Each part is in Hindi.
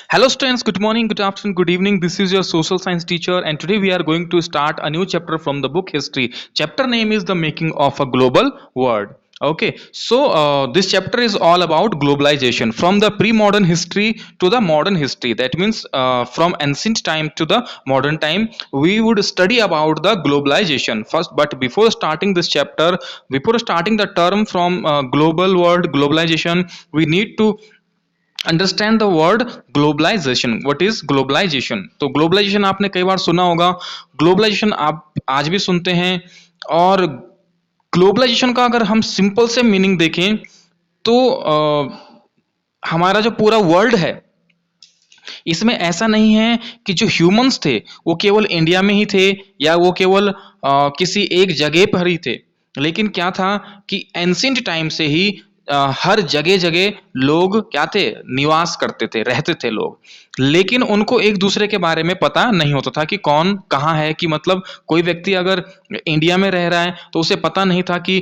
Hello students, good morning, good afternoon, good evening. This is your social science teacher and today we are going to start a new chapter from the book history. Chapter name is The Making of a Global World. Okay, so this chapter is all about globalization from the pre-modern history to the modern history. That means from ancient time to the modern time, we would study about the globalization first. But before starting this chapter, before starting the term from global world, globalization, we need to understand the word globalization. What is globalization? तो ग्लोबलाइजेशन आपने कई बार सुना होगा. ग्लोबलाइजेशन आप आज भी सुनते हैं. और ग्लोबलाइजेशन का अगर हम सिंपल से मीनिंग देखें तो हमारा जो पूरा वर्ल्ड है इसमें ऐसा नहीं है कि जो ह्यूमंस थे वो केवल इंडिया में ही थे या वो केवल किसी एक जगह पर ही थे. लेकिन क्या था कि एंशिएंट टाइम से ही हर जगह जगह लोग क्या थे, निवास करते थे, रहते थे लोग. लेकिन उनको एक दूसरे के बारे में पता नहीं होता था कि कौन कहाँ है. कि मतलब कोई व्यक्ति अगर इंडिया में रह रहा है तो उसे पता नहीं था कि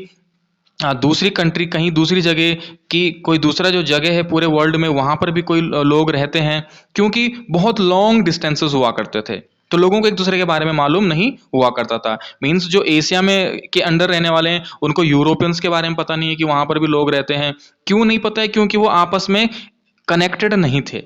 दूसरी कंट्री कहीं दूसरी जगह की कोई दूसरा जो जगह है पूरे वर्ल्ड में वहां पर भी कोई लोग रहते हैं. क्योंकि बहुत लॉन्ग डिस्टेंसेस हुआ करते थे तो लोगों को एक दूसरे के बारे में मालूम नहीं हुआ करता था. मींस जो एशिया में के अंडर रहने वाले हैं उनको यूरोपियंस के बारे में पता नहीं है कि वहां पर भी लोग रहते हैं. क्यों नहीं पता है? क्योंकि वो आपस में कनेक्टेड नहीं थे.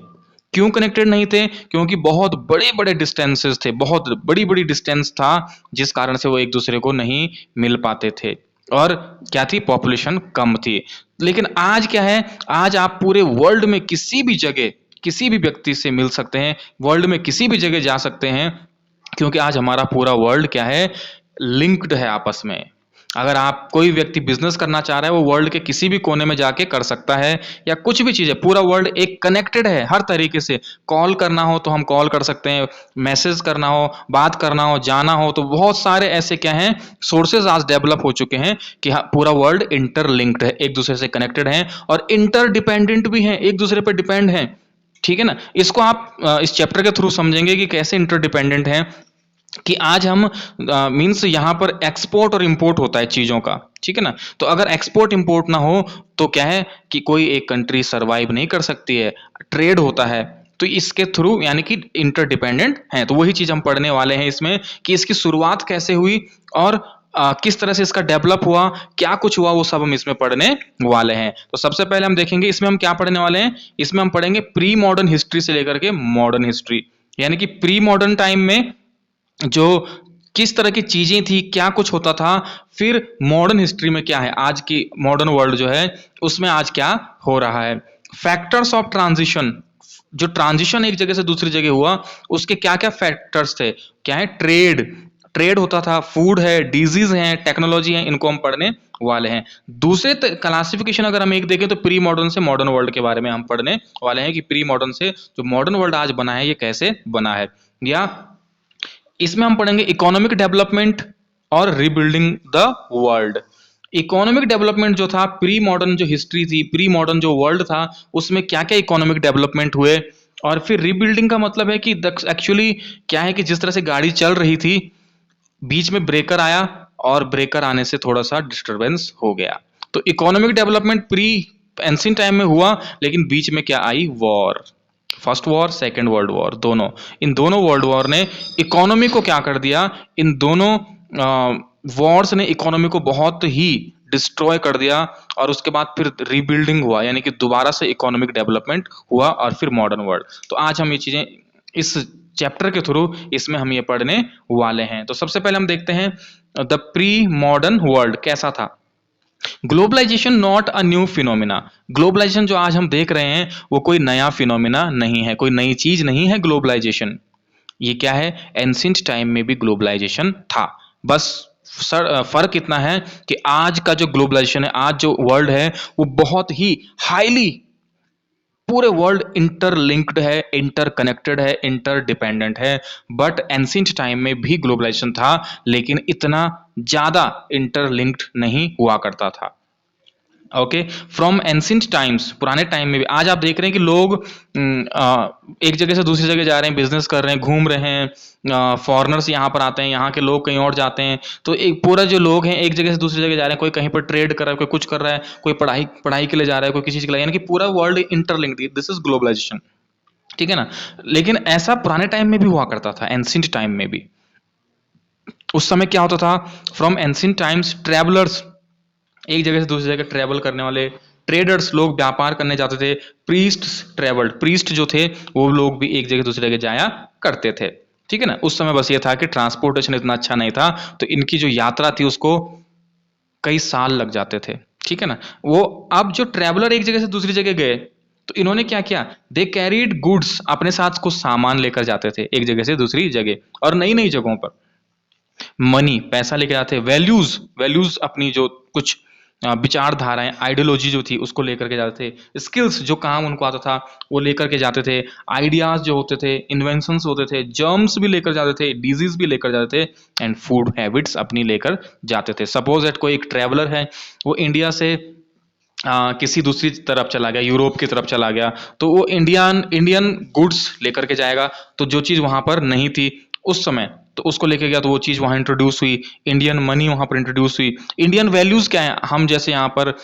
क्यों कनेक्टेड नहीं थे? क्योंकि बहुत बड़े बड़े डिस्टेंसेस थे, बहुत बड़ी बड़ी डिस्टेंस था जिस कारण से वो एक दूसरे को नहीं मिल पाते थे. और क्या थी? पॉपुलेशन कम थी. लेकिन आज क्या है? आज आप पूरे वर्ल्ड में किसी भी जगह किसी भी व्यक्ति से मिल सकते हैं, वर्ल्ड में किसी भी जगह जा सकते हैं. क्योंकि आज हमारा पूरा वर्ल्ड क्या है? लिंक्ड है आपस में. अगर आप कोई व्यक्ति बिजनेस करना चाह रहा है वो वर्ल्ड के किसी भी कोने में जाके कर सकता है. या कुछ भी चीज है, पूरा वर्ल्ड एक कनेक्टेड है हर तरीके से. कॉल करना हो तो हम कॉल कर सकते हैं, मैसेज करना हो, बात करना हो, जाना हो, तो बहुत सारे ऐसे क्या हैं, सोर्सेज आज डेवलप हो चुके हैं कि पूरा वर्ल्ड इंटरलिंक्ड है, एक दूसरे से कनेक्टेड है और इंटरडिपेंडेंट भी है, एक दूसरे पर डिपेंड है. ठीक है ना? इसको आप इस चैप्टर के थ्रू समझेंगे कि कैसे इंटरडिपेंडेंट हैं. कि आज हम मींस यहाँ पर एक्सपोर्ट और इंपोर्ट होता है चीजों का. ठीक है ना? तो अगर एक्सपोर्ट इंपोर्ट ना हो तो क्या है कि कोई एक कंट्री सरवाइव नहीं कर सकती है. ट्रेड होता है तो इसके थ्रू यानी कि इंटरडिपेंडेंट है. तो वही चीज हम पढ़ने वाले हैं इसमें कि इसकी शुरुआत कैसे हुई और किस तरह से इसका डेवलप हुआ, क्या कुछ हुआ, वो सब हम इसमें पढ़ने वाले हैं. तो सबसे पहले हम देखेंगे इसमें हम क्या पढ़ने वाले हैं. इसमें हम पढ़ेंगे प्री मॉडर्न हिस्ट्री से लेकर के मॉडर्न हिस्ट्री. यानी कि प्री मॉडर्न टाइम में जो किस तरह की चीजें थी, क्या कुछ होता था. फिर मॉडर्न हिस्ट्री में क्या है, आज की मॉडर्न वर्ल्ड जो है उसमें आज क्या हो रहा है. फैक्टर्स ऑफ ट्रांजिशन, जो ट्रांजिशन एक जगह से दूसरी जगह हुआ उसके क्या क्या फैक्टर्स थे. क्या है? ट्रेड, ट्रेड होता था, फूड है, डिजीज है, टेक्नोलॉजी है, इनको हम पढ़ने वाले हैं. दूसरे क्लासिफिकेशन अगर हम एक देखें तो प्री मॉडर्न से मॉडर्न वर्ल्ड के बारे में हम पढ़ने वाले हैं कि प्री मॉडर्न से जो मॉडर्न वर्ल्ड आज बना है ये कैसे बना है. या इसमें हम पढ़ेंगे इकोनॉमिक डेवलपमेंट और rebuilding the world. Economic development जो था, प्री मॉडर्न जो हिस्ट्री थी, प्री मॉडर्न जो वर्ल्ड था उसमें क्या क्या इकोनॉमिक डेवलपमेंट हुए. और फिर रिबिल्डिंग का मतलब है कि एक्चुअली क्या है कि जिस तरह से गाड़ी चल रही थी बीच में ब्रेकर आया और ब्रेकर आने से थोड़ा सा डिस्टरबेंस हो गया. तो economic development pre ancient time में हुआ, लेकिन बीच में क्या आई? War. First war, second world war, दोनों, इन दोनों वर्ल्ड वॉर ने इकोनॉमी को क्या कर दिया. इन दोनों वॉर्स ने इकोनॉमी को बहुत ही डिस्ट्रॉय कर दिया. और उसके बाद फिर रीबिल्डिंग हुआ यानी कि दोबारा से इकोनॉमिक डेवलपमेंट हुआ और फिर मॉडर्न वर्ल्ड. तो आज हम ये चीजें इस चैप्टर के थ्रू इसमें हम ये पढ़ने वाले हैं. तो सबसे पहले हम देखते हैं द प्री मॉडर्न वर्ल्ड कैसा था. Globalization not a new phenomena. Globalization जो आज हम देख रहे हैं वो कोई नया फिनोमिना नहीं है, कोई नई चीज नहीं है ग्लोबलाइजेशन. ये क्या है? एंशिएंट टाइम में भी ग्लोबलाइजेशन था. बस फर्क इतना है कि आज का जो ग्लोबलाइजेशन है, आज जो वर्ल्ड है वो बहुत ही हाईली पूरे वर्ल्ड इंटरलिंक्ड है, इंटरकनेक्टेड है, इंटरडिपेंडेंट है. बट एंशिएंट टाइम में भी ग्लोबलाइजेशन था लेकिन इतना ज्यादा इंटरलिंक्ड नहीं हुआ करता था. ओके, फ्रॉम एंशिएंट टाइम्स, पुराने टाइम में भी आज आप देख रहे हैं कि लोग एक जगह से दूसरी जगह जा रहे हैं, बिजनेस कर रहे हैं, घूम रहे हैं. फॉरेनर्स यहाँ पर आते हैं, यहाँ के लोग कहीं और जाते हैं. तो एक पूरा जो लोग हैं एक जगह से दूसरी जगह जा रहे हैं, कोई कहीं पर ट्रेड कर रहा है, कोई कुछ कर रहा है, कोई पढ़ाई पढ़ाई के लिए जा रहा है, कोई किसी चीज के लिए, यानी कि पूरा world interlinked. This is globalization. ठीक है ना। लेकिन ऐसा पुराने टाइम में भी हुआ करता था, एंशिएंट टाइम में भी। उस समय क्या होता था, फ्रॉम एंशिएंट टाइम्स ट्रैवलर्स, एक जगह से दूसरी जगह ट्रैवल करने वाले ट्रेडर्स, लोग व्यापार करने जाते थे। प्रीस्ट ट्रैवल्ड, प्रीस्ट जो थे वो लोग भी एक जगह दूसरी जगह जाया करते थे। ठीक है ना। उस समय बस ये था कि ट्रांसपोर्टेशन इतना अच्छा नहीं था, तो इनकी जो यात्रा थी उसको कई साल लग जाते थे। ठीक है ना। वो अब जो ट्रैवलर एक जगह से दूसरी जगह गए, तो इन्होंने क्या किया, दे कैरीड गुड्स, अपने साथ कुछ सामान लेकर जाते थे एक जगह से दूसरी जगह और नई नई जगहों पर। मनी, पैसा लेके जाते, वैल्यूज, वैल्यूज अपनी जो कुछ विचारधाराएं, आइडियोलॉजी जो थी उसको लेकर के जाते थे। स्किल्स, जो काम उनको आता था वो लेकर के जाते थे। आइडियाज जो होते थे, इन्वेंशंस होते थे, जर्म्स भी लेकर जाते थे, डिजीज भी लेकर जाते थे, एंड फूड हैबिट्स अपनी लेकर जाते थे। सपोज दैट कोई एक ट्रैवलर है, वो इंडिया से किसी दूसरी तरफ चला गया, यूरोप की तरफ चला गया, तो वो इंडियन इंडियन गुड्स लेकर के जाएगा। तो जो चीज़ वहाँ पर नहीं थी उस समय, तो उसको लेके गया, तो वो चीज़ वहाँ इंट्रोड्यूस हुई। इंडियन मनी वहाँ पर इंट्रोड्यूस हुई। इंडियन वैल्यूज़ क्या है, हम जैसे यहाँ पर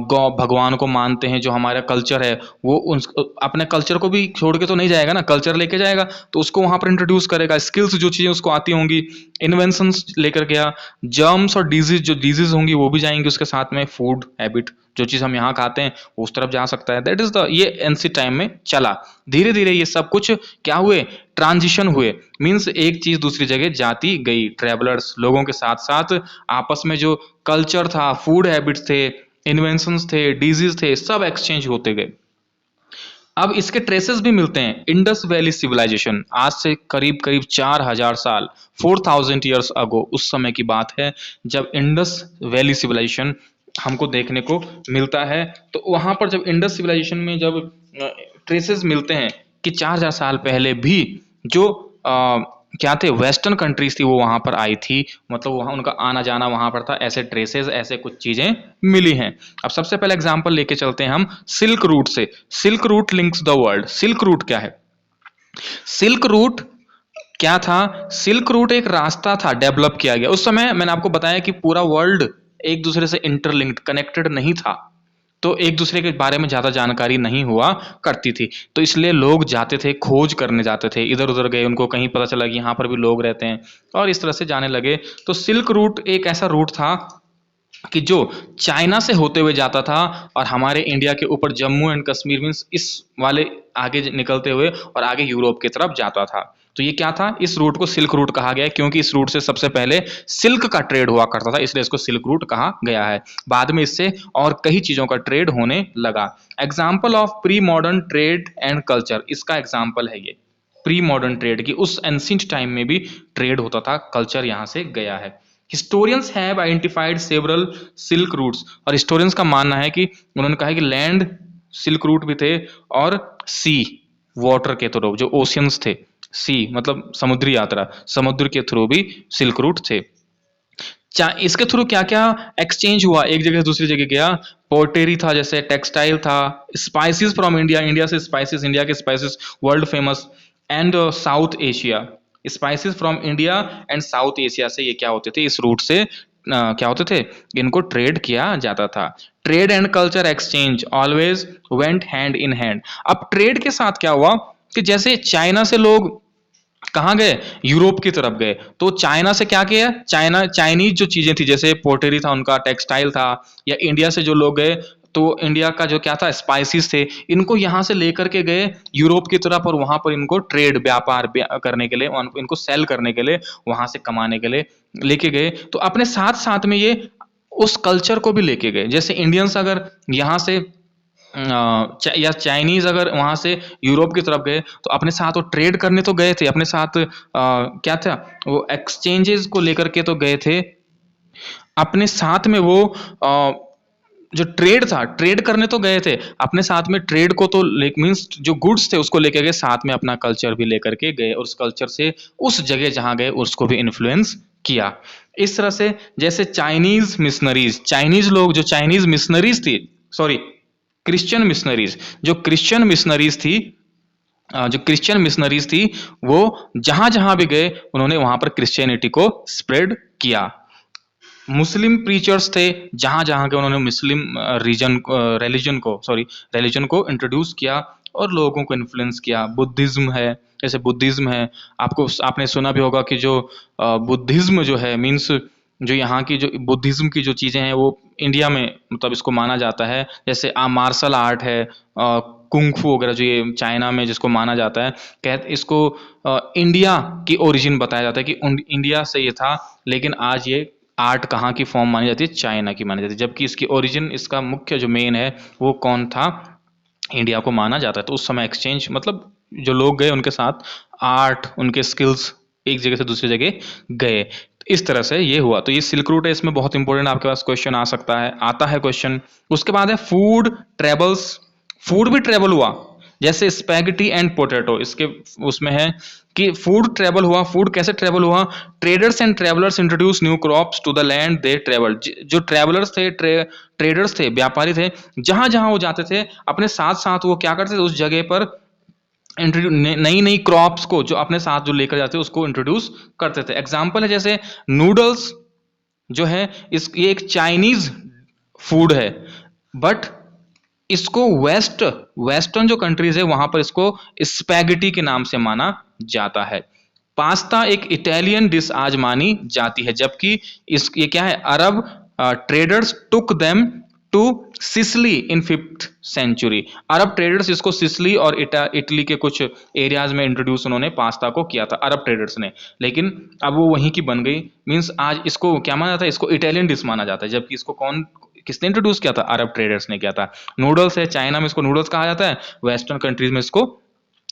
गौ भगवान को मानते हैं, जो हमारा कल्चर है वो उन अपने कल्चर को भी छोड़ के तो नहीं जाएगा ना, कल्चर लेके जाएगा, तो उसको वहाँ पर इंट्रोड्यूस करेगा। स्किल्स, जो चीज़ें उसको आती होंगी, इन्वेंशंस लेकर गया। जर्म्स और डिजीज, जो डिजीज होंगी वो भी जाएंगी उसके साथ में। फूड हैबिट, जो चीज़ हम यहाँ खाते हैं वो उस तरफ जा सकता है। दैट इज द, ये एनसी टाइम में चला। धीरे धीरे ये सब कुछ क्या हुए, ट्रांजिशन हुए। मीन्स एक चीज दूसरी जगह जाती गई। ट्रेवलर्स लोगों के साथ साथ आपस में जो कल्चर था, फूड हैबिट्स थे, इन्वेंशंस थे, डिजीज थे, सब एक्सचेंज होते गए। अब इसके ट्रेसेस भी मिलते हैं। इंडस वैली सिविलाइजेशन, आज से करीब करीब 4000 साल, 4000 ईयर्स अगो, उस समय की बात है जब इंडस वैली सिविलाइजेशन हमको देखने को मिलता है। तो वहां पर जब इंडस सिविलाइजेशन में जब ट्रेसेस मिलते हैं कि 4000 साल पहले भी जो क्या थे, वेस्टर्न कंट्रीज थी, वो वहां पर आई थी, मतलब वहां उनका आना जाना वहां पर था, ऐसे ट्रेसेस, ऐसे कुछ चीजें मिली हैं। अब सबसे पहले एग्जांपल लेके चलते हैं हम सिल्क रूट से। Silk route links the world. Silk route क्या है, सिल्क रूट क्या था, सिल्क रूट एक रास्ता था, डेवलप किया गया। उस समय मैंने आपको बताया कि पूरा वर्ल्ड एक दूसरे से इंटरलिंक्ड, कनेक्टेड नहीं था, तो एक दूसरे के बारे में ज्यादा जानकारी नहीं हुआ करती थी। तो इसलिए लोग जाते थे, खोज करने जाते थे, इधर उधर गए, उनको कहीं पता चला कि यहाँ पर भी लोग रहते हैं, और इस तरह से जाने लगे। तो सिल्क रूट एक ऐसा रूट था कि जो चाइना से होते हुए जाता था और हमारे इंडिया के ऊपर जम्मू एंड कश्मीर मीन्स इस वाले आगे निकलते हुए और आगे यूरोप की तरफ जाता था। तो ये क्या था, इस रूट को सिल्क रूट कहा गया है, क्योंकि इस रूट से सबसे पहले सिल्क का ट्रेड हुआ करता था, इसलिए इसको सिल्क रूट कहा गया है। बाद में इससे और कई चीजों का ट्रेड होने लगा। Example of pre modern trade and culture, इसका एग्जाम्पल है ये प्री मॉडर्न ट्रेड की। उस एंशिएंट टाइम में भी ट्रेड होता था, कल्चर यहां से गया है। Historians have identified several silk routes, और हिस्टोरियंस का मानना है कि उन्होंने कहा है कि लैंड सिल्क रूट भी थे, और सी वाटर के थ्रू, जो ओशियंस थे, सी मतलब समुद्री यात्रा, समुद्र के थ्रू भी सिल्क रूट थे। इसके थ्रू क्या क्या एक्सचेंज हुआ, एक जगह से दूसरी जगह गया। पोर्टेरी था, जैसे टेक्सटाइल था, स्पाइसेस फ्रॉम इंडिया, इंडिया से स्पाइसेस, इंडिया के spices world famous, and south Asia, spices from India and south Asia से ये क्या होते थे, इस रूट से क्या होते थे, इनको ट्रेड किया जाता था। Trade and culture exchange always went hand in hand. अब ट्रेड के साथ क्या हुआ कि जैसे चाइना से लोग कहाँ गए, यूरोप की तरफ गए, तो चाइना से क्या किया, चाइना चाइनीज जो चीजें थी, जैसे पोर्टेरी था उनका, टेक्सटाइल था, या इंडिया से जो लोग गए तो इंडिया का जो क्या था, स्पाइसेस थे, इनको यहां से लेकर के गए यूरोप की तरफ, और वहां पर इनको ट्रेड, व्यापार करने के लिए, इनको सेल करने के लिए, वहां से कमाने के लिए लेके गए। तो अपने साथ साथ में ये उस कल्चर को भी लेके गए। जैसे इंडियंस अगर यहाँ से या चाइनीज अगर वहां से यूरोप की तरफ गए, तो अपने साथ वो ट्रेड करने तो गए थे, अपने साथ क्या था, वो एक्सचेंजेस को लेकर के तो गए थे, अपने साथ में वो जो ट्रेड था, ट्रेड करने तो गए थे, अपने साथ में ट्रेड को तो मीन्स जो गुड्स थे उसको लेकर गए, साथ में अपना कल्चर भी लेकर के गए, और उस कल्चर से उस जगह जहां गए उसको भी इन्फ्लुएंस किया। इस तरह से जैसे चाइनीज मिशनरीज, चाइनीज लोग, जो चाइनीज मिशनरीज थी, सॉरी क्रिश्चियन मिशनरीज, जो क्रिश्चियन मिशनरीज थी, जो क्रिश्चियन मिशनरीज थी, वो जहां जहां भी गए उन्होंने वहां पर क्रिश्चियनिटी को स्प्रेड किया। मुस्लिम प्रीचर्स थे, जहां जहां के उन्होंने मुस्लिम रिलीजन को इंट्रोड्यूस किया, और लोगों को इन्फ्लुएंस किया। बुद्धिज्म है, जैसे बुद्धिज्म है, आपने सुना भी होगा कि जो बुद्धिज्म जो है मीन्स जो यहाँ की जो बुद्धिज्म की जो चीज़ें हैं वो इंडिया में मतलब इसको माना जाता है। जैसे मार्शल आर्ट है, कुंग-फू वगैरह जो ये चाइना में जिसको माना जाता है, इसको इंडिया की ओरिजिन बताया जाता है कि इंडिया से ये था, लेकिन आज ये आर्ट कहाँ की फॉर्म मानी जाती है, चाइना की मानी जाती है, जबकि इसकी ओरिजिन, इसका मुख्य जो मेन है वो कौन था, इंडिया को माना जाता है। तो उस समय एक्सचेंज मतलब जो लोग गए उनके साथ आर्ट, उनके स्किल्स एक जगह से दूसरी जगह गए, इस तरह से ये हुआ। तो ये सिल्क रूट है, इसमें बहुत इंपॉर्टेंट आपके पास क्वेश्चन आ सकता है, आता है क्वेश्चन। उसके बाद है फूड ट्रेवल्स, फूड भी ट्रेवल हुआ, जैसे स्पैगेटी एंड पोटैटो, इसके उसमें है कि फूड ट्रेवल हुआ। फूड कैसे ट्रेवल हुआ? Traders and travellers introduce new crops to the land they travel. जो ट्रेवलर्स थे, ट्रेडर्स थे, व्यापारी थे, जहां जहां वो जाते थे अपने साथ साथ वो क्या करते थे, उस जगह पर नई नई क्रॉप्स को जो अपने साथ जो लेकर जाते उसको इंट्रोड्यूस करते थे। एग्जाम्पल है जैसे नूडल्स जो है, ये एक चाइनीज फूड है, बट इसको वेस्टर्न जो कंट्रीज है वहां पर इसको स्पैगेटी के नाम से माना जाता है। पास्ता एक इटालियन डिश आज मानी जाती है, जबकि ये क्या है, Arab traders took them to Sicily in 5th century. Arab traders इसको सिसली और इटली के कुछ एरियाज में इंट्रोड्यूस उन्होंने पास्ता को किया था, अरब ट्रेडर्स ने, लेकिन अब वो वहीं की बन गई। मींस आज इसको क्या माना जाता है, इसको इटालियन डिश माना जाता है, जबकि इसको किसने इंट्रोड्यूस किया था, अरब ट्रेडर्स ने किया था। नूडल्स है, चाइना में इसको नूडल्स कहा जाता है, वेस्टर्न कंट्रीज में इसको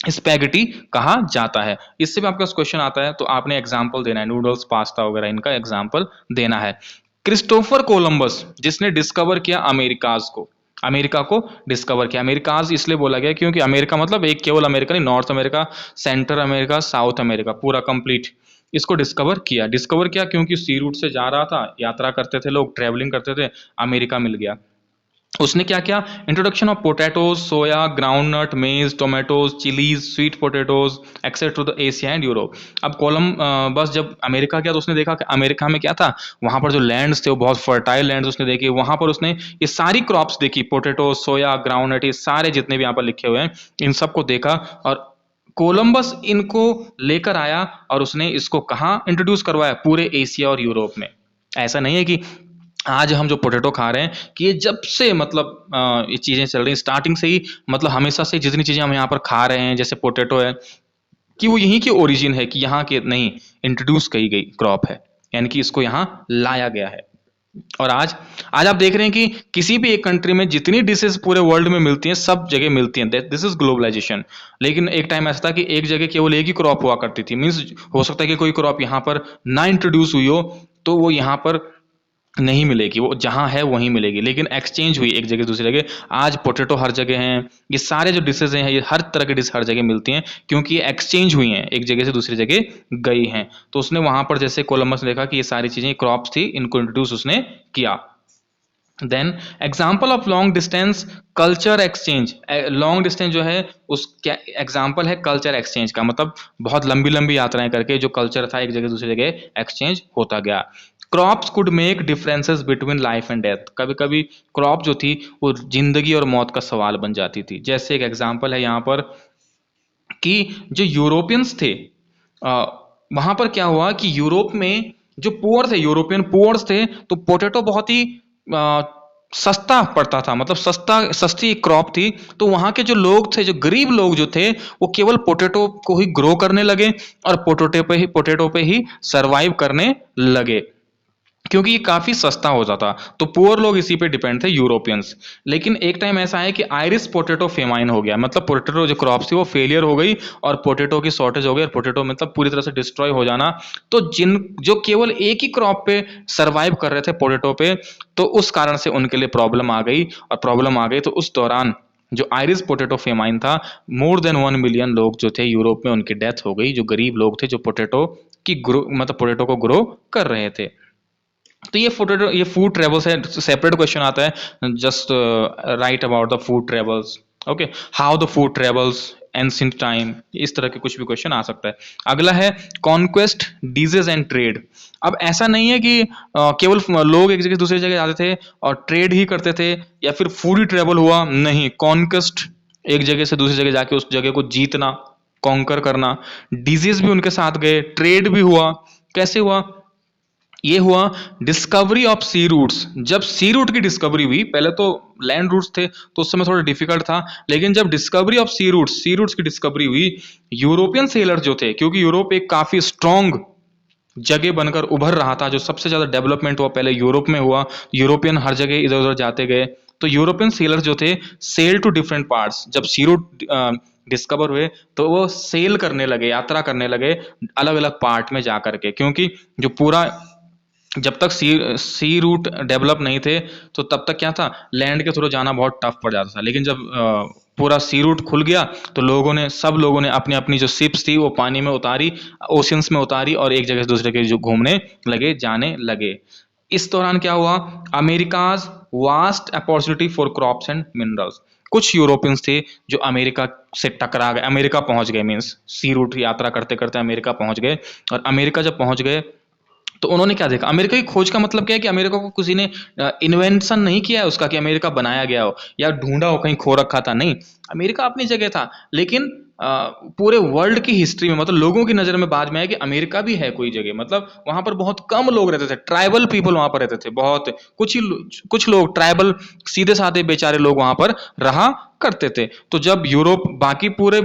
स्पैगेटी कहा जाता है। इससे भी आपका क्वेश्चन आता है, तो आपने एग्जाम्पल देना है, नूडल्स, पास्ता वगैरह इनका एग्जाम्पल देना है। क्रिस्टोफर कोलंबस जिसने डिस्कवर किया अमेरिकाज को, अमेरिका को डिस्कवर किया। अमेरिकाज इसलिए बोला गया क्योंकि अमेरिका मतलब एक केवल अमेरिका नहीं, north America, central America, south America, पूरा कंप्लीट इसको डिस्कवर किया क्योंकि सी रूट से जा रहा था, यात्रा करते थे लोग, ट्रेवलिंग करते थे, अमेरिका मिल गया। उसने क्या किया, introduction of potatoes, soya, groundnut, maize, tomatoes, chillies, sweet potatoes etcetera to Asia and Europe. अब बस जब अमेरिका गया तो उसने देखा कि अमेरिका में क्या था, वहां पर जो लैंड्स थे वो बहुत फर्टाइल लैंड्स उसने देखे, वहां पर उसने ये सारी क्रॉप्स देखी, पोटैटो, सोया, ग्राउंडनट, ये सारे जितने भी यहाँ पर लिखे हुए हैं इन सबको देखा, और कोलंबस इनको लेकर आया और उसने इसको कहाँ इंट्रोड्यूस करवाया, पूरे एशिया और यूरोप में। ऐसा नहीं है कि आज हम जो पोटैटो खा रहे हैं कि ये जब से मतलब ये चीजें चल रही हैं स्टार्टिंग से ही, मतलब हमेशा से जितनी चीजें हम यहाँ पर खा रहे हैं जैसे पोटैटो है, कि वो यहीं की ओरिजिन है, कि यहाँ के नहीं, इंट्रोड्यूस की गई क्रॉप है, यानी कि इसको यहाँ लाया गया है। और आज आज आप देख रहे हैं कि किसी भी एक कंट्री में जितनी डिशेस पूरे वर्ल्ड में मिलती हैं, सब जगह मिलती हैं, दिस इज ग्लोबलाइजेशन। लेकिन एक टाइम ऐसा था कि एक जगह केवल एक ही क्रॉप हुआ करती थी, मीन्स हो सकता है कि कोई क्रॉप यहाँ पर ना इंट्रोड्यूस हुई हो तो वो यहाँ पर नहीं मिलेगी, वो जहां है वहीं मिलेगी, लेकिन एक्सचेंज हुई एक जगह दूसरी जगह। आज पोटैटो हर जगह हैं, ये सारे जो डिशेज हैं, ये हर तरह की डिश हर जगह मिलती हैं क्योंकि ये एक्सचेंज हुई हैं, एक जगह से दूसरी जगह गई हैं। तो उसने वहां पर जैसे कोलंबस ने देखा कि ये सारी चीजें क्रॉप्स थी, इनको इंट्रोड्यूस उसने किया। Then example of long distance culture exchange. Long distance जो है उस क्या एग्जाम्पल है, कल्चर एक्सचेंज का मतलब बहुत लंबी लंबी यात्राएं करके जो कल्चर था एक जगह दूसरी जगह एक्सचेंज होता गया। Crops could make differences between life and death. कभी कभी क्रॉप जो थी वो जिंदगी और मौत का सवाल बन जाती थी। जैसे एक एग्जाम्पल है यहाँ पर कि जो यूरोपियंस थे, वहां पर क्या हुआ कि यूरोप में जो पुअर थे, यूरोपियन पुअर्स थे, तो पोटैटो बहुत ही सस्ता पड़ता था, मतलब सस्ती क्रॉप थी। तो वहां के जो लोग थे, जो गरीब लोग जो थे, वो केवल पोटैटो को ही ग्रो करने लगे और पोटैटो पे ही सरवाइव करने लगे क्योंकि ये काफी सस्ता हो जाता। तो पुअर लोग इसी पे डिपेंड थे, यूरोपियंस। लेकिन एक टाइम ऐसा है कि आयरिश पोटैटो फेमाइन हो गया, मतलब पोटैटो जो क्रॉप थी वो फेलियर हो गई और पोटैटो की शॉर्टेज हो गई, और पोटैटो मतलब पूरी तरह से डिस्ट्रॉय हो जाना। तो जो केवल एक ही क्रॉप पे सरवाइव कर रहे थे, पोटैटो पे, तो उस कारण से उनके लिए प्रॉब्लम आ गई। और प्रॉब्लम आ गई तो उस दौरान जो आयरिश पोटैटो फेमाइन था, मोर देन 1 मिलियन लोग जो थे यूरोप में, उनकी डेथ हो गई, जो गरीब लोग थे, जो पोटैटो की ग्रो मतलब पोटैटो को ग्रो कर रहे थे। तो ये फूड ट्रेवल्स है, सेपरेट क्वेश्चन आता है, just right about the food travels. Okay, how the food travels ancient time, इस तरह के कुछ भी क्वेश्चन आ सकता है। अगला है कॉन्क्वेस्ट, डिजीज एंड ट्रेड। अब ऐसा नहीं है कि केवल लोग एक जगह से दूसरी जगह जाते थे और ट्रेड ही करते थे या फिर फूड ही ट्रेवल हुआ, नहीं। कॉन्क्वेस्ट एक जगह से दूसरी जगह जाके उस जगह को जीतना, कॉन्कर करना। डिजीज भी उनके साथ गए, ट्रेड भी हुआ। कैसे हुआ? ये हुआ डिस्कवरी ऑफ सी रूट्स। जब सी रूट की डिस्कवरी हुई, पहले तो लैंड रूट्स थे तो उस समय थोड़ा डिफिकल्ट था, लेकिन जब डिस्कवरी ऑफ सी रूट्स की डिस्कवरी हुई, यूरोपियन सेलर जो थे, क्योंकि यूरोप एक काफी स्ट्रांग जगह बनकर उभर रहा था, जो सबसे ज्यादा डेवलपमेंट हुआ पहले यूरोप में हुआ, यूरोपियन हर जगह इधर उधर जाते गए। तो यूरोपियन सेलर जो थे सेल टू डिफरेंट पार्ट्स, जब सी रूट डिस्कवर हुए तो वो सेल करने लगे, यात्रा करने लगे अलग अलग पार्ट में जा करके, क्योंकि जो पूरा जब तक सी रूट डेवलप नहीं थे तो तब तक क्या था, लैंड के थ्रू जाना बहुत टफ पड़ जाता था। लेकिन जब पूरा सी रूट खुल गया तो सब लोगों ने अपनी अपनी जो शिप्स थी वो पानी में उतारी, ओशियंस में उतारी, और एक जगह से दूसरे के जो घूमने लगे, जाने लगे। इस दौरान क्या हुआ, Americas vast opportunity for crops and minerals. कुछ यूरोपियंस थे जो अमेरिका से टकरा गए, अमेरिका पहुंच गए, मीन्स सी रूट यात्रा करते करते अमेरिका पहुंच गए। और अमेरिका जब पहुंच गए तो उन्होंने क्या देखा, अमेरिका की खोज का मतलब क्या है कि अमेरिका को किसी ने इन्वेंशन नहीं किया है उसका कि अमेरिका बनाया गया हो या ढूंढा हो, कहीं खो रखा था, नहीं। अमेरिका अपनी जगह था, लेकिन पूरे वर्ल्ड की हिस्ट्री में, मतलब लोगों की नजर में बाद में आया कि अमेरिका भी है कोई जगह, मतलब वहां पर बहुत कम लोग रहते थे, ट्राइबल पीपल वहां पर रहते थे, बहुत कुछ लोग ट्राइबल सीधे साधे बेचारे लोग वहां पर रहा करते थे। तो जब यूरोप बाकी पूरे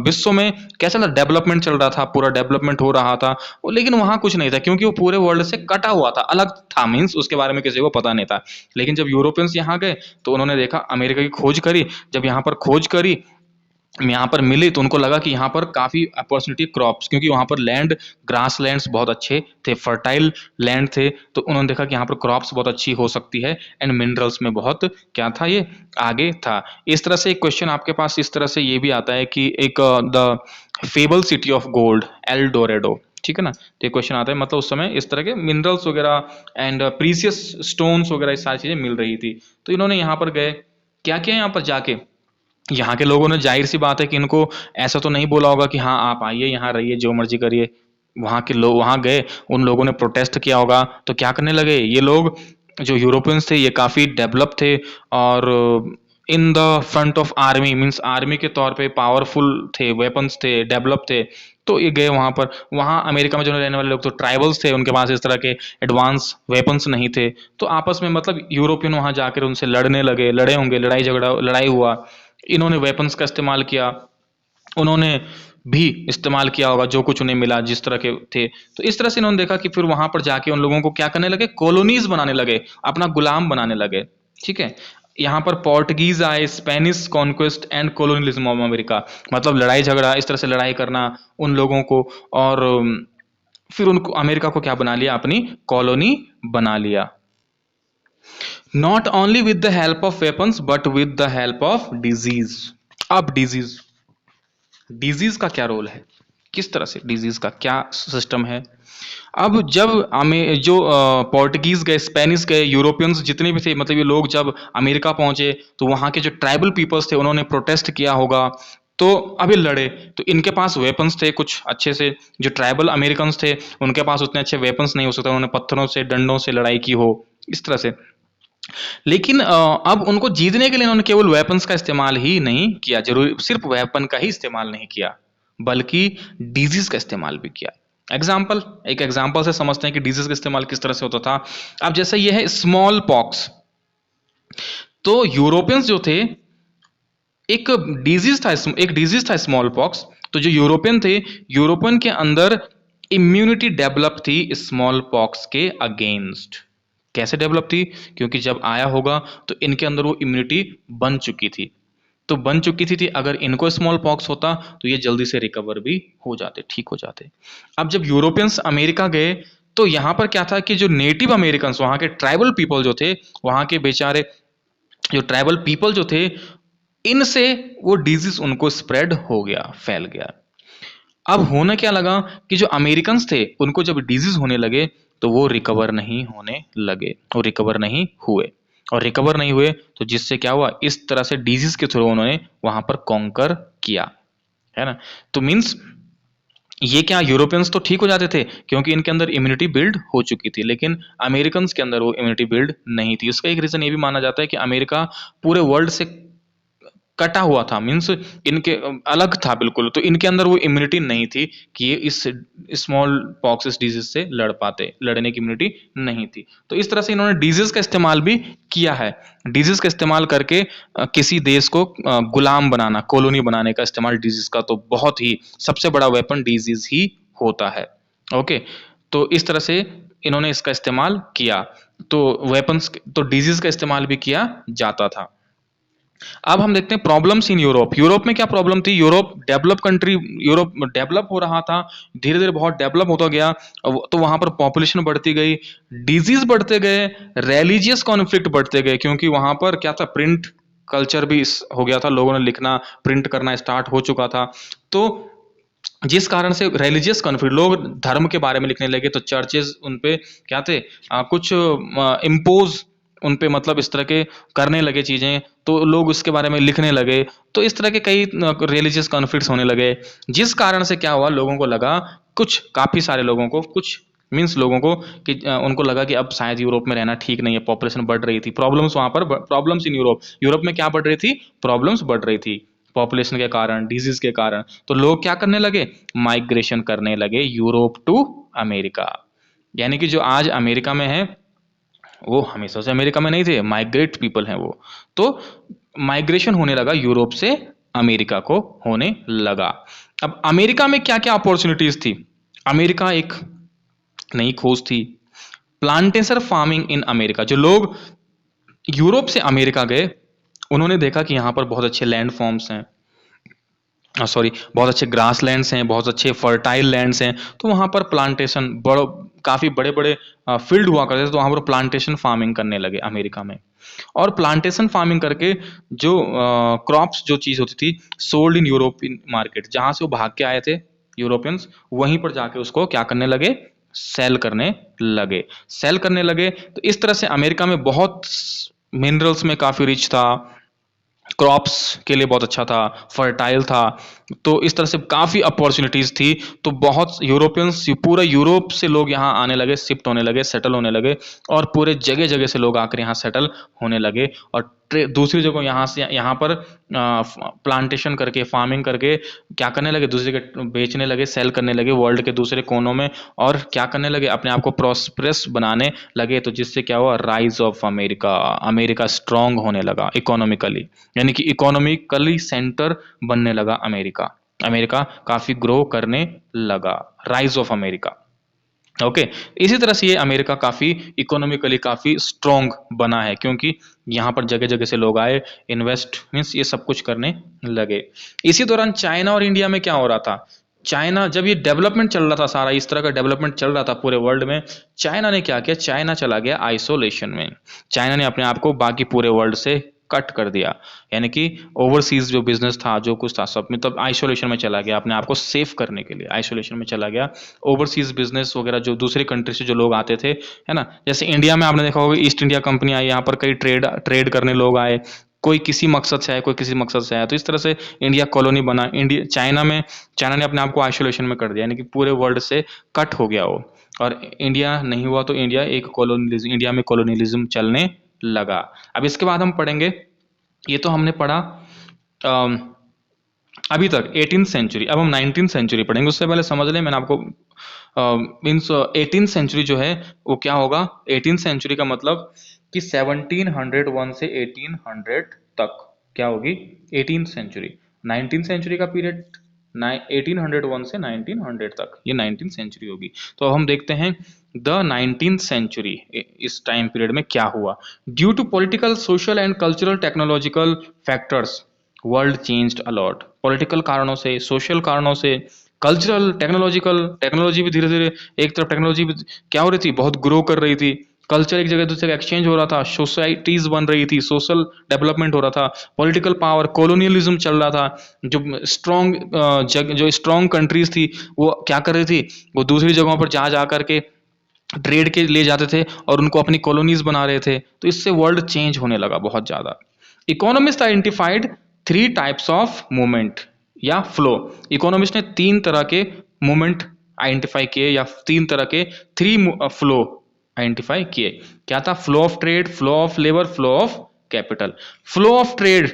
विश्व में कैसा था, डेवलपमेंट चल रहा था, पूरा डेवलपमेंट हो रहा था, लेकिन वहां कुछ नहीं था क्योंकि वो पूरे वर्ल्ड से कटा हुआ था, अलग था, मीन्स उसके बारे में किसी को पता नहीं था। लेकिन जब यूरोपियंस यहाँ गए तो उन्होंने देखा, अमेरिका की खोज करी, जब यहाँ पर खोज करी, यहाँ पर मिली, तो उनको लगा कि यहाँ पर काफी अपॉर्चुनिटी क्रॉप्स, क्योंकि वहां पर लैंड, ग्रास लैंड्स बहुत अच्छे थे, फर्टाइल लैंड थे, तो उन्होंने देखा कि यहाँ पर क्रॉप्स बहुत अच्छी हो सकती है, एंड मिनरल्स में बहुत क्या था, ये आगे था। इस तरह से एक क्वेश्चन आपके पास इस तरह से ये भी आता है कि एक the fable city of gold, El Dorado, ठीक है ना। तो ये क्वेश्चन आता है, मतलब उस समय इस तरह के मिनरल्स वगैरह एंड प्रीसियस स्टोन्स वगैरह, ये सारी चीजें मिल रही थी। तो इन्होंने यहाँ पर गए, क्या किया यहाँ पर जाके, यहाँ के लोगों ने जाहिर सी बात है कि इनको ऐसा तो नहीं बोला होगा कि हाँ आप आइए यहाँ रहिए जो मर्जी करिए। वहाँ के लोग वहाँ गए, उन लोगों ने प्रोटेस्ट किया होगा, तो क्या करने लगे ये लोग, जो यूरोपियंस थे ये काफी डेवलप थे, और in the front of army, means army के तौर पे पावरफुल थे, वेपन्स थे, डेवलप थे। तो ये गए वहां पर, वहां अमेरिका में जो रहने वाले लोग तो ट्राइबल्स थे, उनके पास इस तरह के एडवांस वेपन्स नहीं थे, तो आपस में मतलब यूरोपियन वहां जाकर उनसे लड़ने लगे, लड़े होंगे, लड़ाई हुआ, इन्होंने वेपन्स का इस्तेमाल किया, उन्होंने भी इस्तेमाल किया होगा जो कुछ उन्हें मिला, जिस तरह के थे। तो इस तरह से इन्होंने देखा कि फिर वहां पर जाके उन लोगों को क्या करने लगे, कॉलोनीज बनाने लगे, अपना गुलाम बनाने लगे, ठीक है। यहाँ पर पोर्टुगीज आए, Spanish conquest and colonialism of America, मतलब लड़ाई झगड़ा, इस तरह से लड़ाई करना उन लोगों को, और फिर उनको अमेरिका को क्या बना लिया, अपनी कॉलोनी बना लिया। Not only with the help of weapons but with the help of disease. अब डिजीज, डिजीज का क्या रोल है, किस तरह से डिजीज का क्या सिस्टम है। अब जब जो पोर्टुगीज गए, स्पेनिश गए, यूरोपियंस जितने भी थे, मतलब ये लोग जब अमेरिका पहुंचे तो वहां के जो ट्राइबल पीपल्स थे उन्होंने प्रोटेस्ट किया होगा, तो अभी लड़े, तो इनके पास वेपन्स थे कुछ अच्छे से, जो ट्राइबल अमेरिकन थे उनके पास उतने अच्छे वेपन्स नहीं हो सकते, उन्होंने पत्थरों से, डंडों से लड़ाई की हो, इस तरह से। लेकिन अब उनको जीतने के लिए उन्होंने केवल वेपन्स का इस्तेमाल ही नहीं किया, जरूरी सिर्फ वेपन का ही इस्तेमाल नहीं किया, बल्कि डिजीज का इस्तेमाल भी किया। एक एग्जाम्पल से समझते हैं कि डिजीज का इस्तेमाल किस तरह से होता था। अब जैसे ये है स्मॉल पॉक्स, तो यूरोपियंस जो थे, एक डिजीज था स्मॉल पॉक्स, तो जो यूरोपियन थे, यूरोपियन के अंदर इम्यूनिटी डेवलप थी स्मॉल पॉक्स के अगेंस्ट। कैसे डेवलप थी, क्योंकि जब आया होगा तो इनके अंदर वो इम्यूनिटी बन चुकी थी, अगर इनको स्मॉल पॉक्स होता तो ये जल्दी से रिकवर भी हो जाते, ठीक हो जाते। अब जब यूरोपियंस अमेरिका गए तो यहां पर क्या था कि जो नेटिव अमेरिकन, वहां के ट्राइबल पीपल जो थे, वहां के बेचारे जो ट्राइबल पीपल जो थे, इनसे वो डिजीज उनको स्प्रेड हो गया, फैल गया। अब होने क्या लगा कि जो अमेरिकन्स थे उनको जब डिजीज होने लगे तो वो रिकवर नहीं होने लगे, वो रिकवर नहीं हुए, और रिकवर नहीं हुए तो जिससे क्या हुआ, इस तरह से डिजीज के थ्रू उन्होंने वहां पर कॉन्कर किया, है ना। तो मींस ये क्या, यूरोपियंस तो ठीक हो जाते थे क्योंकि इनके अंदर इम्यूनिटी बिल्ड हो चुकी थी, लेकिन अमेरिकन के अंदर वो इम्यूनिटी बिल्ड नहीं थी। उसका एक रीजन ये भी माना जाता है कि अमेरिका पूरे वर्ल्ड से कटा हुआ था, मीन्स इनके अलग था बिल्कुल, तो इनके अंदर वो इम्यूनिटी नहीं थी कि ये इस स्मॉल पॉक्स डिजीज से लड़ पाते, लड़ने की इम्यूनिटी नहीं थी। तो इस तरह से इन्होंने डिजीज का इस्तेमाल भी किया है। डिजीज का इस्तेमाल करके किसी देश को गुलाम बनाना, कॉलोनी बनाने का इस्तेमाल डिजीज का, तो बहुत ही सबसे बड़ा वेपन डिजीज ही होता है। ओके, तो इस तरह से इन्होंने इसका इस्तेमाल किया। तो वेपन्स, तो डिजीज का इस्तेमाल भी किया जाता था। अब हम देखते हैं प्रॉब्लम्स इन यूरोप। यूरोप में क्या प्रॉब्लम थी? Europe develop country, Europe develop हो रहा था, धीरे धीरे बहुत डेवलप होता गया। तो वहां पर पॉपुलेशन बढ़ती गई, डिजीज बढ़ते गए, रिलीजियस कॉन्फ्लिक्ट बढ़ते गए, क्योंकि वहां पर क्या था, प्रिंट कल्चर भी हो गया था, लोगों ने लिखना प्रिंट करना स्टार्ट हो चुका था। तो जिस कारण से रिलीजियस कॉन्फ्लिक्ट, लोग धर्म के बारे में लिखने लगे, तो चर्चेज उन पे क्या थे, कुछ इम्पोज उन पे, मतलब इस तरह के करने लगे चीजें, तो लोग उसके बारे में लिखने लगे। तो इस तरह के कई रिलीजियस कॉन्फ्लिक्ट्स होने लगे, जिस कारण से क्या हुआ, लोगों को लगा, कुछ काफी सारे लोगों को, कुछ मीन्स लोगों को, कि उनको लगा कि अब शायद यूरोप में रहना ठीक नहीं है, पॉपुलेशन बढ़ रही थी, प्रॉब्लम्स वहां पर, प्रॉब्लम्स इन यूरोप, यूरोप में क्या बढ़ रही थी, प्रॉब्लम्स बढ़ रही थी पॉपुलेशन के कारण, डिजीज के कारण। तो लोग क्या करने लगे, माइग्रेशन करने लगे यूरोप टू अमेरिका। यानी कि जो आज अमेरिका में है, वो हमेशा से अमेरिका में नहीं थे, माइग्रेट पीपल हैं वो। तो माइग्रेशन होने लगा यूरोप से अमेरिका को होने लगा। अब अमेरिका में क्या क्या अपॉर्चुनिटीज थी? अमेरिका एक नई खोज थी, प्लांटेशन फार्मिंग इन अमेरिका। जो लोग यूरोप से अमेरिका गए, उन्होंने देखा कि यहाँ पर बहुत अच्छे लैंड फॉर्म्स हैं, सॉरी, बहुत अच्छे ग्रास लैंड्स हैं, बहुत अच्छे फर्टाइल लैंड्स हैं। तो वहाँ पर प्लांटेशन, बड़ो काफ़ी बड़े बड़े फील्ड हुआ करते थे, तो वहाँ पर प्लांटेशन फार्मिंग करने लगे अमेरिका में। और प्लांटेशन फार्मिंग करके जो क्रॉप्स, जो चीज़ होती थी, सोल्ड इन यूरोपियन मार्केट, जहाँ से वो भाग के आए थे यूरोपियंस, वहीं पर जाके उसको क्या करने लगे, सेल करने लगे, सेल करने लगे। तो इस तरह से अमेरिका में बहुत मिनरल्स में काफ़ी रिच था, क्रॉप्स के लिए बहुत अच्छा था, फर्टाइल था। तो इस तरह से काफ़ी अपॉर्चुनिटीज़ थी। तो बहुत यूरोपियंस, पूरा यूरोप से लोग यहाँ आने लगे, शिफ्ट होने लगे, सेटल होने लगे, और पूरे जगह जगह से लोग आकर यहाँ सेटल होने लगे। और दूसरी जगह यहाँ से यहाँ पर प्लांटेशन करके, फार्मिंग करके क्या करने लगे, दूसरी जगह बेचने लगे, सेल करने लगे वर्ल्ड के दूसरे कोनों में, और क्या करने लगे, अपने आप को प्रॉस्परस बनाने लगे। तो जिससे क्या हुआ, rise of America, America strong होने लगा इकोनॉमिकली, यानी कि इकोनॉमिकली सेंटर बनने लगा अमेरिका, अमेरिका काफी ग्रो करने लगा, राइज ऑफ अमेरिका। ओके, इसी तरह से ये अमेरिका काफी इकोनॉमिकली काफी स्ट्रांग बना है, क्योंकि यहाँ पर जगह जगह से लोग आए, इन्वेस्ट मीन्स ये सब कुछ करने लगे। इसी दौरान चाइना और इंडिया में क्या हो रहा था, चाइना जब ये डेवलपमेंट चल रहा था, सारा इस तरह का डेवलपमेंट चल रहा था पूरे वर्ल्ड में, चाइना ने क्या किया, चाइना चला गया आइसोलेशन में। चाइना ने अपने आप को बाकी पूरे वर्ल्ड से कट कर दिया, यानी कि ओवरसीज जो बिजनेस था, जो कुछ था, सब मतलब आइसोलेशन में चला गया, अपने आप को सेफ करने के लिए आइसोलेशन में चला गया। ओवरसीज बिजनेस वगैरह जो दूसरी कंट्री से जो लोग आते थे, है ना, जैसे इंडिया में आपने देखा होगा, ईस्ट इंडिया कंपनी आई, यहाँ पर कई ट्रेड करने लोग आए, कोई किसी मकसद से आए, कोई किसी मकसद से आया। तो इस तरह से इंडिया कॉलोनी बना। इंडिया, चाइना में, चाइना ने अपने आप को आइसोलेशन में कर दिया, यानी कि पूरे वर्ल्ड से कट हो गया वो। और इंडिया नहीं हुआ, तो इंडिया एक कॉलोनियलिज्म, इंडिया में कॉलोनियलिज्म चलने लगा। अब इसके बाद हम पढ़ेंगे, ये तो हमने पढ़ा अम, अभी तक 18th सेंचुरी। अब हम 19th सेंचुरी पढ़ेंगे, उससे पहले समझ लें, मैंने आपको मीन्स 18th सेंचुरी जो है वो क्या होगा। 18th सेंचुरी का मतलब कि 1701 से 1800 तक क्या होगी, 18th सेंचुरी। 19th सेंचुरी का पीरियड 1801 से 1900 तक, ये 19th सेंचुरी होगी। तो अब हम देखते हैं द 19th सेंचुरी, इस टाइम पीरियड में क्या हुआ। Due to political, social and cultural technological factors, world changed a lot. Political कारणों से, सोशल कारणों से, कल्चरल, टेक्नोलॉजिकल, टेक्नोलॉजी भी धीरे धीरे, एक तरफ टेक्नोलॉजी भी क्या हो रही थी, बहुत ग्रो कर रही थी, कल्चर एक जगह दूसरी जगह एक्सचेंज हो रहा था, सोसाइटीज बन रही थी, सोशल डेवलपमेंट हो रहा था, पॉलिटिकल पावर, कॉलोनियलिज्म चल रहा था। जो स्ट्रॉन्ग, जो स्ट्रॉन्ग कंट्रीज थी, वो क्या कर रही थी, वो दूसरी जगहों पर जा जा करके ट्रेड के लिए जाते थे और उनको अपनी कॉलोनीज बना रहे थे। तो इससे वर्ल्ड चेंज होने लगा बहुत ज्यादा। Economist identified 3 types of movement या फ्लो। इकोनॉमिस्ट ने 3 तरह के मूवमेंट आइडेंटिफाई किए, या 3 तरह के 3 फ्लो आइडेंटिफाई किए। क्या था, flow of trade, flow of labour, flow of capital. Flow of trade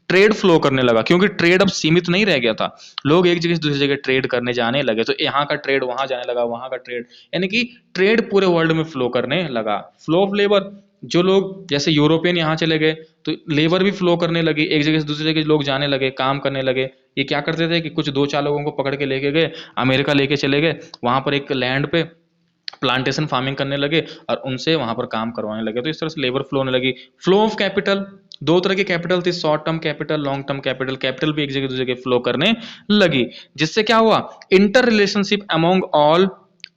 trade flow करने लगा, क्योंकि ट्रेड अब सीमित नहीं रह गया था। लोग एक जगह से दूसरी जगह ट्रेड करने जाने लगे, तो यहाँ का ट्रेड वहां जाने लगा, वहां का ट्रेड, यानी कि ट्रेड पूरे वर्ल्ड में फ्लो करने लगा। फ्लो ऑफ लेबर, जो लोग जैसे यूरोपियन यहाँ चले गए तो लेबर भी फ्लो करने लगी, एक जगह से दूसरी जगह लोग जाने लगे, काम करने लगे। ये क्या करते थे कि कुछ दो चार लोगों को पकड़ के लेके गए, अमेरिका लेके चले गए, वहां पर एक लैंड पे प्लांटेशन फार्मिंग करने लगे और उनसे वहां पर काम करवाने लगे। तो इस तरह से लेबर फ्लो होने लगी। फ्लो ऑफ कैपिटल, दो तरह के कैपिटल थे, short term capital, long term capital. Capital भी एक जगह दूसरी जगह फ्लो करने लगी, जिससे क्या हुआ, interrelationship among all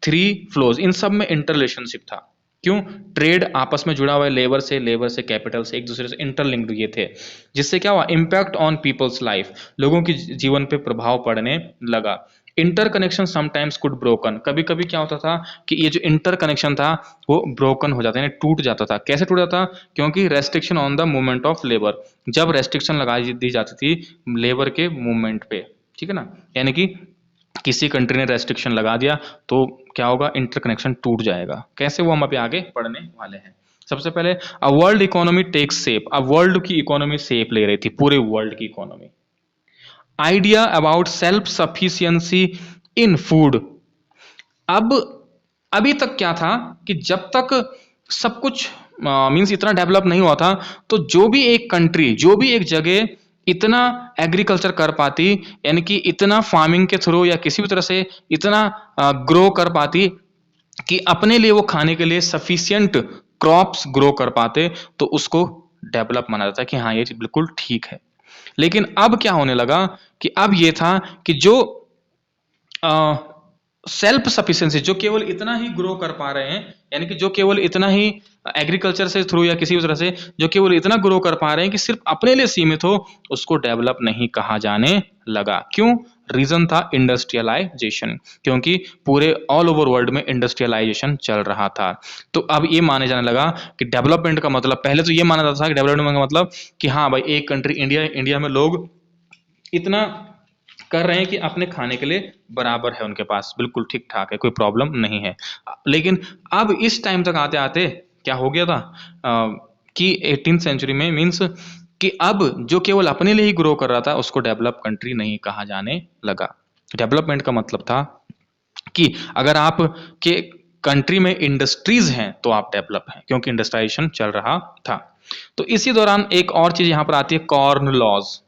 three flows, इन सब में इंटर रिलेशनशिप था। क्यों? ट्रेड आपस में जुड़ा हुआ है, लेबर से कैपिटल से एक दूसरे से इंटरलिंक्ड ये थे, जिससे क्या हुआ, इम्पैक्ट ऑन पीपल्स लाइफ, लोगों की जीवन पे प्रभाव पड़ने लगा। Inter connection sometimes could broken, कभी कभी क्या होता था कि ये जो इंटर कनेक्शन था वो ब्रोकन हो जाता है, टूट जाता था। कैसे टूट जाता? क्योंकि restriction on the movement of labour, जब रेस्ट्रिक्शन लगा दी जाती थी लेबर के मूवमेंट पे, ठीक है ना, यानी कि किसी कंट्री ने रेस्ट्रिक्शन लगा दिया तो क्या होगा, इंटरकनेक्शन टूट जाएगा। कैसे, वो हम अभी आगे पढ़ने वाले हैं। सबसे पहले a world economy takes shape, अब वर्ल्ड की इकोनॉमी शेप ले रही थी, पूरे वर्ल्ड की economy. Idea about self sufficiency in food, अब अभी तक क्या था कि जब तक सब कुछ मींस इतना डेवलप नहीं हुआ था, तो जो भी एक कंट्री, जो भी एक जगह इतना एग्रीकल्चर कर पाती, यानी कि इतना फार्मिंग के थ्रू या किसी भी तरह से इतना ग्रो कर पाती कि अपने लिए वो खाने के लिए सफिशियंट क्रॉप्स ग्रो कर पाते, तो उसको डेवलप माना जाता है कि हाँ ये चीज बिल्कुल ठीक है। लेकिन अब क्या होने लगा कि अब ये था कि जो सेल्फ सफिशिएंसी, जो केवल इतना ही ग्रो कर पा रहे हैं, यानी कि जो केवल इतना ही एग्रीकल्चर से थ्रू या किसी भी तरह से जो केवल इतना ग्रो कर पा रहे हैं कि सिर्फ अपने लिए सीमित हो, उसको डेवलप नहीं कहा जाने लगा। क्यों? रीजन था इंडस्ट्रियलाइजेशन, क्योंकि पूरे ऑल ओवर वर्ल्ड में इंडस्ट्रियलाइजेशन चल रहा था। तो अब ये माने जाने लगा कि डेवलपमेंट का मतलब, पहले तो ये माना जाता था कि डेवलपमेंट का मतलब कि हाँ भाई एक कंट्री इंडिया, इंडिया में लोग इतना कर रहे हैं कि अपने खाने के लिए बराबर है उनके पास, बिल्कुल ठीक ठाक है, कोई प्रॉब्लम नहीं है। लेकिन अब इस टाइम तक आते आते क्या हो गया था कि 18th सेंचुरी में, मींस कि अब जो केवल अपने लिए ही ग्रो कर रहा था उसको डेवलप कंट्री नहीं कहा जाने लगा। डेवलपमेंट का मतलब था कि अगर आप के कंट्री में इंडस्ट्रीज हैं तो आप डेवलप हैं, क्योंकि इंडस्ट्रियलाइजेशन चल रहा था। तो इसी दौरान एक और चीज यहां पर आती है, कॉर्न लॉज।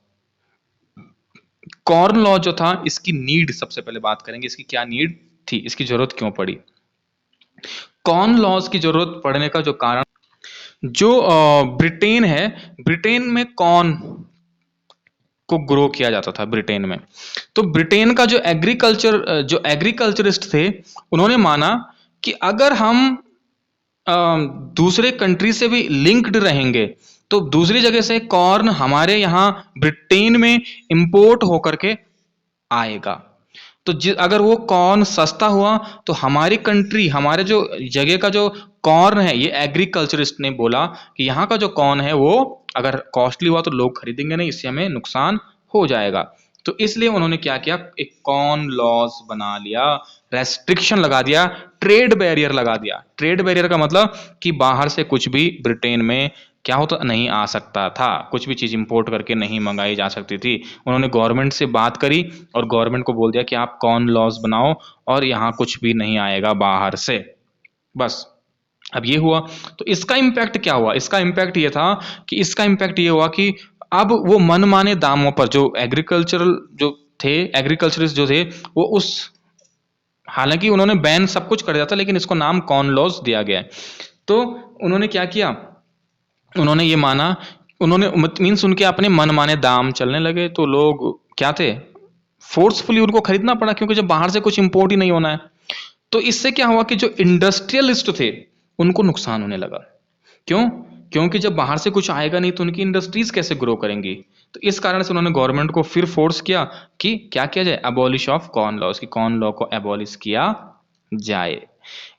कॉर्न लॉ जो था, इसकी नीड सबसे पहले बात करेंगे, इसकी क्या नीड थी, इसकी जरूरत क्यों पड़ी। कॉर्न लॉज की जरूरत पड़ने का जो कारण, जो ब्रिटेन है, ब्रिटेन में कॉर्न को ग्रो किया जाता था ब्रिटेन में। तो ब्रिटेन का जो एग्रीकल्चरिस्ट थे, उन्होंने माना कि अगर हम दूसरे कंट्री से भी लिंक्ड रहेंगे तो दूसरी जगह से कॉर्न हमारे यहाँ ब्रिटेन में इंपोर्ट होकर के आएगा। तो अगर वो कॉर्न सस्ता हुआ तो हमारी कंट्री, हमारे जो जगह का जो कॉर्न है, ये एग्रीकल्चरिस्ट ने बोला कि यहाँ का जो कॉर्न है वो अगर कॉस्टली हुआ तो लोग खरीदेंगे नहीं, इससे हमें नुकसान हो जाएगा। तो इसलिए उन्होंने क्या किया, एक कॉर्न लॉज बना लिया, रेस्ट्रिक्शन लगा दिया, ट्रेड बैरियर लगा दिया। ट्रेड बैरियर का मतलब कि बाहर से कुछ भी ब्रिटेन में क्या होता, नहीं आ सकता था, कुछ भी चीज इंपोर्ट करके नहीं मंगाई जा सकती थी। उन्होंने गवर्नमेंट से बात करी और गवर्नमेंट को बोल दिया कि आप कॉर्न लॉज बनाओ और यहाँ कुछ भी नहीं आएगा बाहर से, बस। अब ये हुआ तो इसका इंपैक्ट क्या हुआ, इसका इंपैक्ट ये था कि इसका इंपैक्ट ये हुआ कि अब वो मनमाने दामों पर जो एग्रीकल्चरल जो थे, एग्रीकल्चरिस्ट जो थे, वो उस, हालांकि उन्होंने बैन सब कुछ कर दिया था लेकिन इसको नाम कॉर्न लॉज दिया गया है। तो उन्होंने क्या किया, उन्होंने ये माना, उन्होंने मीन्स उनके अपने मनमाने दाम चलने लगे, तो लोग क्या थे, फोर्सफुली उनको खरीदना पड़ा, क्योंकि जब बाहर से कुछ इंपोर्ट ही नहीं होना है। तो इससे क्या हुआ कि जो इंडस्ट्रियलिस्ट थे उनको नुकसान होने लगा। क्यों? क्योंकि जब बाहर से कुछ आएगा नहीं तो उनकी इंडस्ट्रीज कैसे ग्रो करेंगी। तो इस कारण से उन्होंने गवर्नमेंट को फिर फोर्स किया कि क्या किया जाए, अबॉलिश ऑफ कॉर्न लॉज, की कॉर्न लॉ को अबॉलिश किया जाए।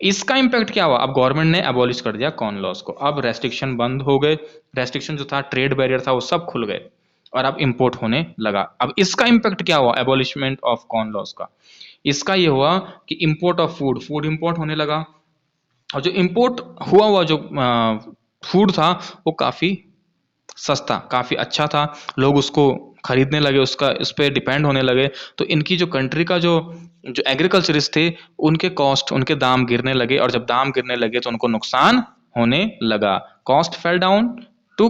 इसका इंपैक्ट क्या हुआ, अब गवर्नमेंट ने अबॉलिश कर दिया कॉर्न लॉज को, अब रेस्ट्रिक्शन बंद हो गए, रेस्ट्रिक्शन जो था, ट्रेड बैरियर था, वो सब खुल गए और अब इंपोर्ट होने लगा। अब इसका इंपैक्ट क्या हुआ एबॉलिशमेंट ऑफ कॉर्न लॉज का, इसका ये हुआ कि इंपोर्ट ऑफ फूड इंपोर्ट होने लगा। और जो इंपोर्ट हुआ जो फूड था वो काफी सस्ता, काफ़ी अच्छा था, लोग उसको खरीदने लगे, उसका उस पे डिपेंड होने लगे। तो इनकी जो कंट्री का जो जो एग्रीकल्चरिस्ट थे, उनके कॉस्ट, उनके दाम गिरने लगे, और जब दाम गिरने लगे तो उनको नुकसान होने लगा। Cost fell down to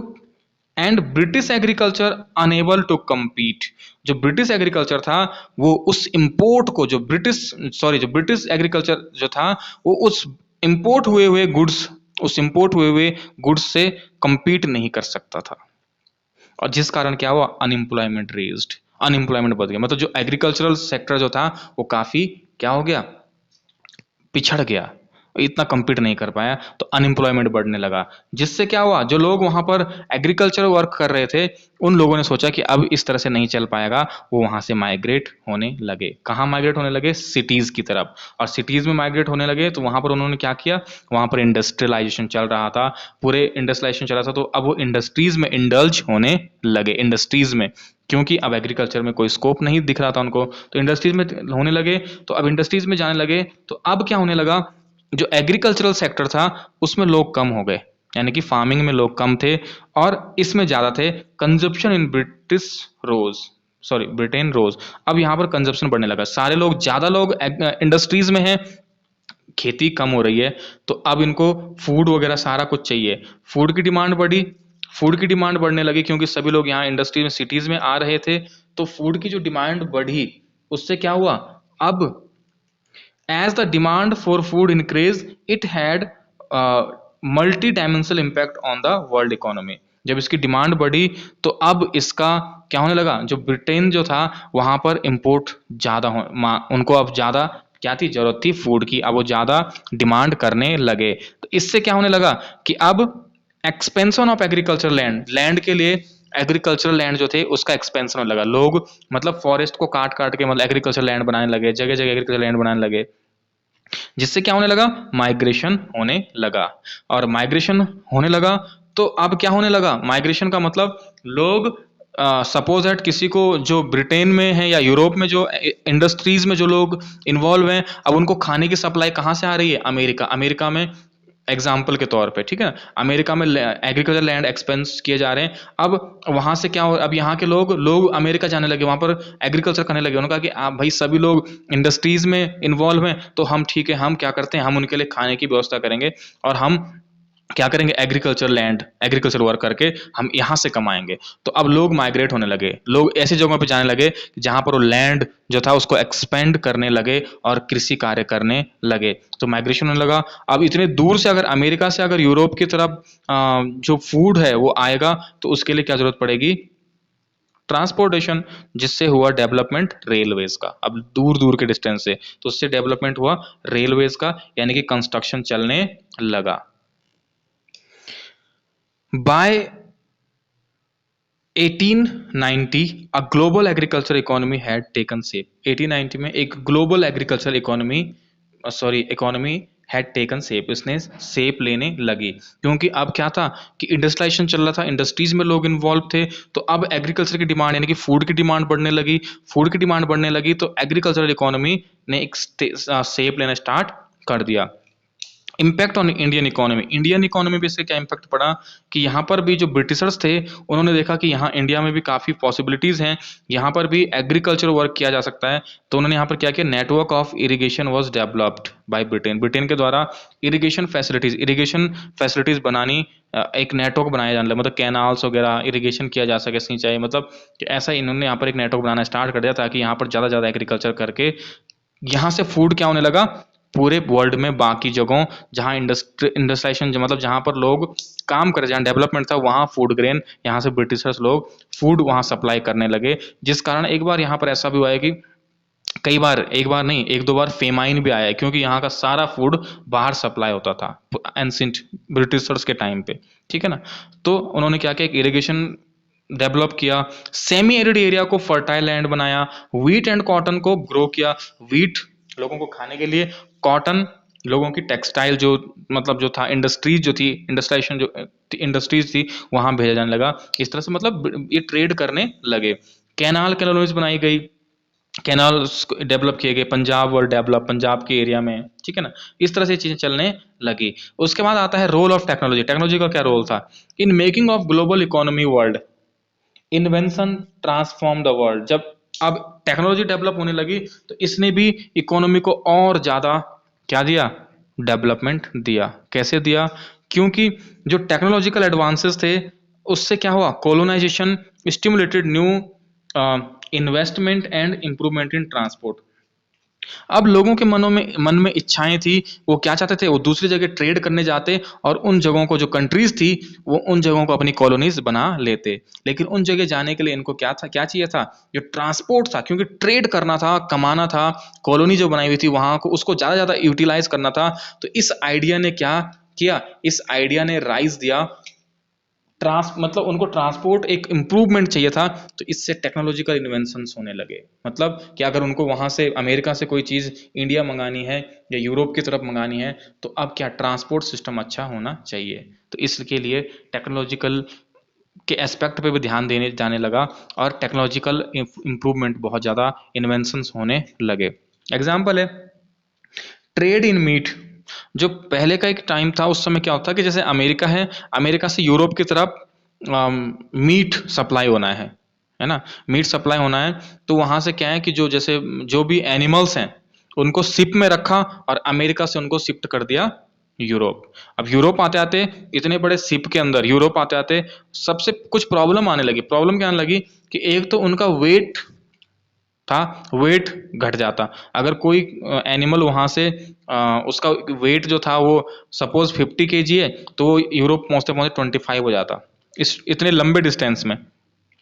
and British agriculture unable to compete। जो ब्रिटिश एग्रीकल्चर था, वो उस इंपोर्ट को, जो ब्रिटिश एग्रीकल्चर जो था, वो उस इंपोर्ट हुए हुए गुड्स, उस इंपोर्ट हुए हुए गुड्स से compete नहीं कर सकता था। और जिस कारण क्या हुआ, अनएम्प्लॉयमेंट रेज्ड, अनएम्प्लॉयमेंट बढ़ गया, मतलब जो एग्रीकल्चरल सेक्टर जो था वो काफी क्या हो गया, पिछड़ गया, इतना compete नहीं कर पाया, तो अनएम्प्लॉयमेंट बढ़ने लगा। जिससे क्या हुआ, जो लोग वहां पर एग्रीकल्चर वर्क कर रहे थे, उन लोगों ने सोचा कि अब इस तरह से नहीं चल पाएगा, वो वहां से माइग्रेट होने लगे। कहाँ माइग्रेट होने लगे, सिटीज की तरफ। और सिटीज में माइग्रेट होने लगे तो वहां पर उन्होंने क्या किया, वहां पर इंडस्ट्रियलाइजेशन चल रहा था, पूरे इंडस्ट्रियलाइजेशन चल रहा था, तो अब वो इंडस्ट्रीज में इंडल्ज होने लगे, इंडस्ट्रीज में, क्योंकि अब एग्रीकल्चर में कोई स्कोप नहीं दिख रहा था उनको, तो इंडस्ट्रीज में होने लगे। तो अब इंडस्ट्रीज में जाने लगे, तो अब क्या होने लगा, जो एग्रीकल्चरल सेक्टर था उसमें लोग कम हो गए, यानी कि फार्मिंग में लोग कम थे, और इसमें ज्यादा थे। Consumption in British rose, sorry Britain rose. अब यहाँ पर कंजप्शन बढ़ने लगा, सारे लोग, ज्यादा लोग इंडस्ट्रीज में हैं, खेती कम हो रही है, तो अब इनको फूड वगैरह सारा कुछ चाहिए, फूड की डिमांड बढ़ी, फूड की डिमांड बढ़ने लगी, क्योंकि सभी लोग यहाँ इंडस्ट्री में, सिटीज में आ रहे थे, तो फूड की जो डिमांड बढ़ी, उससे क्या हुआ, अब as the demand for food increased, it had multi-dimensional impact on the world economy। जब इसकी डिमांड बढ़ी, तो अब इसका क्या होने लगा, जो ब्रिटेन जो था वहां पर इंपोर्ट ज्यादा उनको अब ज्यादा क्या थी, जरूरत थी फूड की, अब वो ज्यादा डिमांड करने लगे। तो इससे क्या होने लगा कि अब expansion of agriculture land, land के लिए, एग्रीकल्चरल लैंड जो थे उसका एक्सपेंशन होने लगा, लोग मतलब फॉरेस्ट को काट काट के मतलब एग्रीकल्चर लैंड बनाने लगे, जगह जगह एग्रीकल्चर लैंड बनाने लगे, जिससे क्या होने लगा, माइग्रेशन होने लगा। और माइग्रेशन होने लगा, तो अब क्या होने लगा, माइग्रेशन का मतलब लोग, सपोज दैट किसी को, जो ब्रिटेन में है या यूरोप में जो इंडस्ट्रीज में जो लोग इन्वॉल्व हैं, अब उनको खाने की सप्लाई कहाँ से आ रही है, अमेरिका, अमेरिका में एग्जाम्पल के तौर पे, ठीक है, अमेरिका में एग्रीकल्चर लैंड एक्सपेंस किए जा रहे हैं। अब वहां से क्या हो, अब यहाँ के लोग अमेरिका जाने लगे, वहां पर एग्रीकल्चर करने लगे। उन्होंने कहा कि आप भाई सभी लोग इंडस्ट्रीज में इन्वॉल्व हैं, तो हम ठीक है, हम क्या करते हैं, हम उनके लिए खाने की व्यवस्था करेंगे, और हम क्या करेंगे, एग्रीकल्चर लैंड, एग्रीकल्चर वर्क करके हम यहाँ से कमाएंगे। तो अब लोग माइग्रेट होने लगे, लोग ऐसी जगहों पे जाने लगे जहां पर वो लैंड जो था उसको एक्सपेंड करने लगे और कृषि कार्य करने लगे, तो माइग्रेशन होने लगा। अब इतने दूर से अगर अमेरिका से अगर यूरोप की तरफ जो फूड है वो आएगा, तो उसके लिए क्या जरूरत पड़ेगी, ट्रांसपोर्टेशन, जिससे हुआ डेवलपमेंट रेलवेज का। अब दूर दूर के डिस्टेंस से, तो उससे डेवलपमेंट हुआ रेलवेज का, यानी कि कंस्ट्रक्शन चलने लगा। By 1890 a global agriculture economy had taken shape। 1890 में एक global agriculture economy had taken shape, इसने शेप लेने लगी, क्योंकि अब क्या था कि इंडस्ट्रियलाइजेशन चल रहा था, इंडस्ट्रीज में लोग इन्वॉल्व थे, तो अब एग्रीकल्चर की डिमांड, यानी कि फूड की डिमांड बढ़ने लगी, फूड की डिमांड बढ़ने लगी, तो एग्रीकल्चरल इकोनॉमी ने एक शेप लेना स्टार्ट कर दिया। Impact on Indian economy, Indian economy पे इससे क्या इम्पैक्ट पड़ा कि यहाँ पर भी जो ब्रिटिशर्स थे, उन्होंने देखा कि यहाँ इंडिया में भी काफ़ी पॉसिबिलिटीज़ हैं, यहाँ पर भी एग्रीकल्चर वर्क किया जा सकता है, तो उन्होंने यहाँ पर क्या किया, network of irrigation was developed by Britain, Britain के द्वारा इरिगेशन फैसिलिटीज़ बनानी, एक नेटवर्क बनाया जाने लगा, मतलब कैनाल्स वगैरह, इरिगेशन किया जा सके, सिंचाई, मतलब कि ऐसा इन्होंने यहाँ पर एक नेटवर्क बनाना स्टार्ट कर दिया, ताकि यहाँ पर ज़्यादा ज़्यादा एग्रीकल्चर करके यहाँ से फूड क्या होने लगा, पूरे वर्ल्ड में बाकी जगहों जहाँ इंडस्ट्रियलाइजेशन, मतलब जहाँ पर लोग काम करे, जहाँ डेवलपमेंट था, वहाँ फूड ग्रेन, यहाँ से ब्रिटिशर्स लोग फूड वहाँ सप्लाई करने लगे, जिस कारण एक बार यहाँ पर ऐसा भी हुआ है कि कई बार, एक बार नहीं, एक दो बार फेमाइन भी आया है, क्योंकि यहाँ का सारा फूड बाहर सप्लाई होता था एंशिएंट ब्रिटिशर्स के टाइम पे, ठीक है ना। तो उन्होंने क्या किया, एक इरिगेशन डेवलप किया, सेमी एरिड एरिया को फर्टाइल लैंड बनाया, व्हीट एंड कॉटन को ग्रो किया, व्हीट लोगों को खाने के लिए, कॉटन लोगों की टेक्सटाइल जो, मतलब जो था, इंडस्ट्रीज जो थी, इंडस्ट्रियलाइजेशन जो इंडस्ट्रीज थी, वहां भेजा जाने लगा। इस तरह से मतलब ये ट्रेड करने लगे। कैनाल कॉलोनीज बनाई गई, कैनाल्स डेवलप किए गए, पंजाब वर्ल्ड डेवलप, पंजाब के एरिया में, ठीक है ना। इस तरह से चीज़ें चलने लगी। उसके बाद आता है रोल ऑफ टेक्नोलॉजी। टेक्नोलॉजी का क्या रोल था in making of global economy world. Invention transform the world. जब अब टेक्नोलॉजी डेवलप होने लगी तो इसने भी इकोनॉमी को और ज़्यादा क्या दिया, डेवलपमेंट दिया। कैसे दिया, क्योंकि जो टेक्नोलॉजिकल एडवांसेस थे उससे क्या हुआ, colonisation stimulated new investment and improvement in transport. अब लोगों के मन में इच्छाएं थी, वो क्या चाहते थे, वो दूसरी जगह ट्रेड करने जाते और उन जगहों को, जो कंट्रीज थी, वो उन जगहों को अपनी कॉलोनीज बना लेते। लेकिन उन जगह जाने के लिए इनको क्या था, क्या चाहिए था, जो ट्रांसपोर्ट था, क्योंकि ट्रेड करना था, कमाना था, कॉलोनी जो बनाई हुई थी वहां को उसको ज्यादा ज्यादा यूटिलाइज करना था। तो इस आइडिया ने क्या किया, इस आइडिया ने राइज दिया, मतलब उनको ट्रांसपोर्ट एक इम्प्रूवमेंट चाहिए था। तो इससे टेक्नोलॉजिकल इन्वेंशंस होने लगे। मतलब कि अगर उनको वहां से अमेरिका से कोई चीज़ इंडिया मंगानी है या यूरोप की तरफ मंगानी है, तो अब क्या, ट्रांसपोर्ट सिस्टम अच्छा होना चाहिए। तो इसके लिए टेक्नोलॉजिकल के एस्पेक्ट पे भी ध्यान देने जाने लगा और टेक्नोलॉजिकल इम्प्रूवमेंट, बहुत ज़्यादा इन्वेंशंस होने लगे। एग्जाम्पल है ट्रेड इन मीट। जो पहले का एक टाइम था उस समय क्या होता है कि जैसे अमेरिका है, अमेरिका से यूरोप की तरफ मीट सप्लाई होना है ना, मीट सप्लाई होना है। तो वहां से क्या है कि जो जैसे जो भी एनिमल्स हैं उनको शिप में रखा और अमेरिका से उनको शिफ्ट कर दिया यूरोप। अब यूरोप आते आते, इतने बड़े शिप के अंदर यूरोप आते आते सबसे कुछ प्रॉब्लम आने लगी। प्रॉब्लम क्या आने लगी कि एक तो उनका वेट था, वेट घट जाता। अगर कोई एनिमल वहां से उसका वेट जो था वो सपोज 50 kg है, तो वो यूरोप पहुंचते पहुंचते 25 हो जाता, इस इतने लंबे डिस्टेंस में,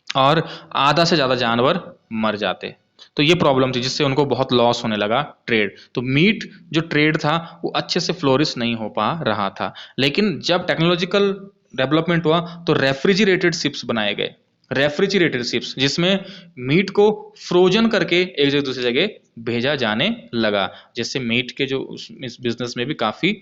और आधा से ज्यादा जानवर मर जाते। तो ये प्रॉब्लम थी जिससे उनको बहुत लॉस होने लगा ट्रेड। तो मीट जो ट्रेड था वो अच्छे से फ्लोरिश नहीं हो पा रहा था। लेकिन जब टेक्नोलॉजिकल डेवलपमेंट हुआ तो रेफ्रिजरेटेड शिप्स बनाए गए, रेफ्रिजरेटेड शिप्स, जिसमें मीट को फ्रोजन करके एक जगह दूसरी जगह भेजा जाने लगा, जिससे मीट के जो इस बिजनेस में भी काफी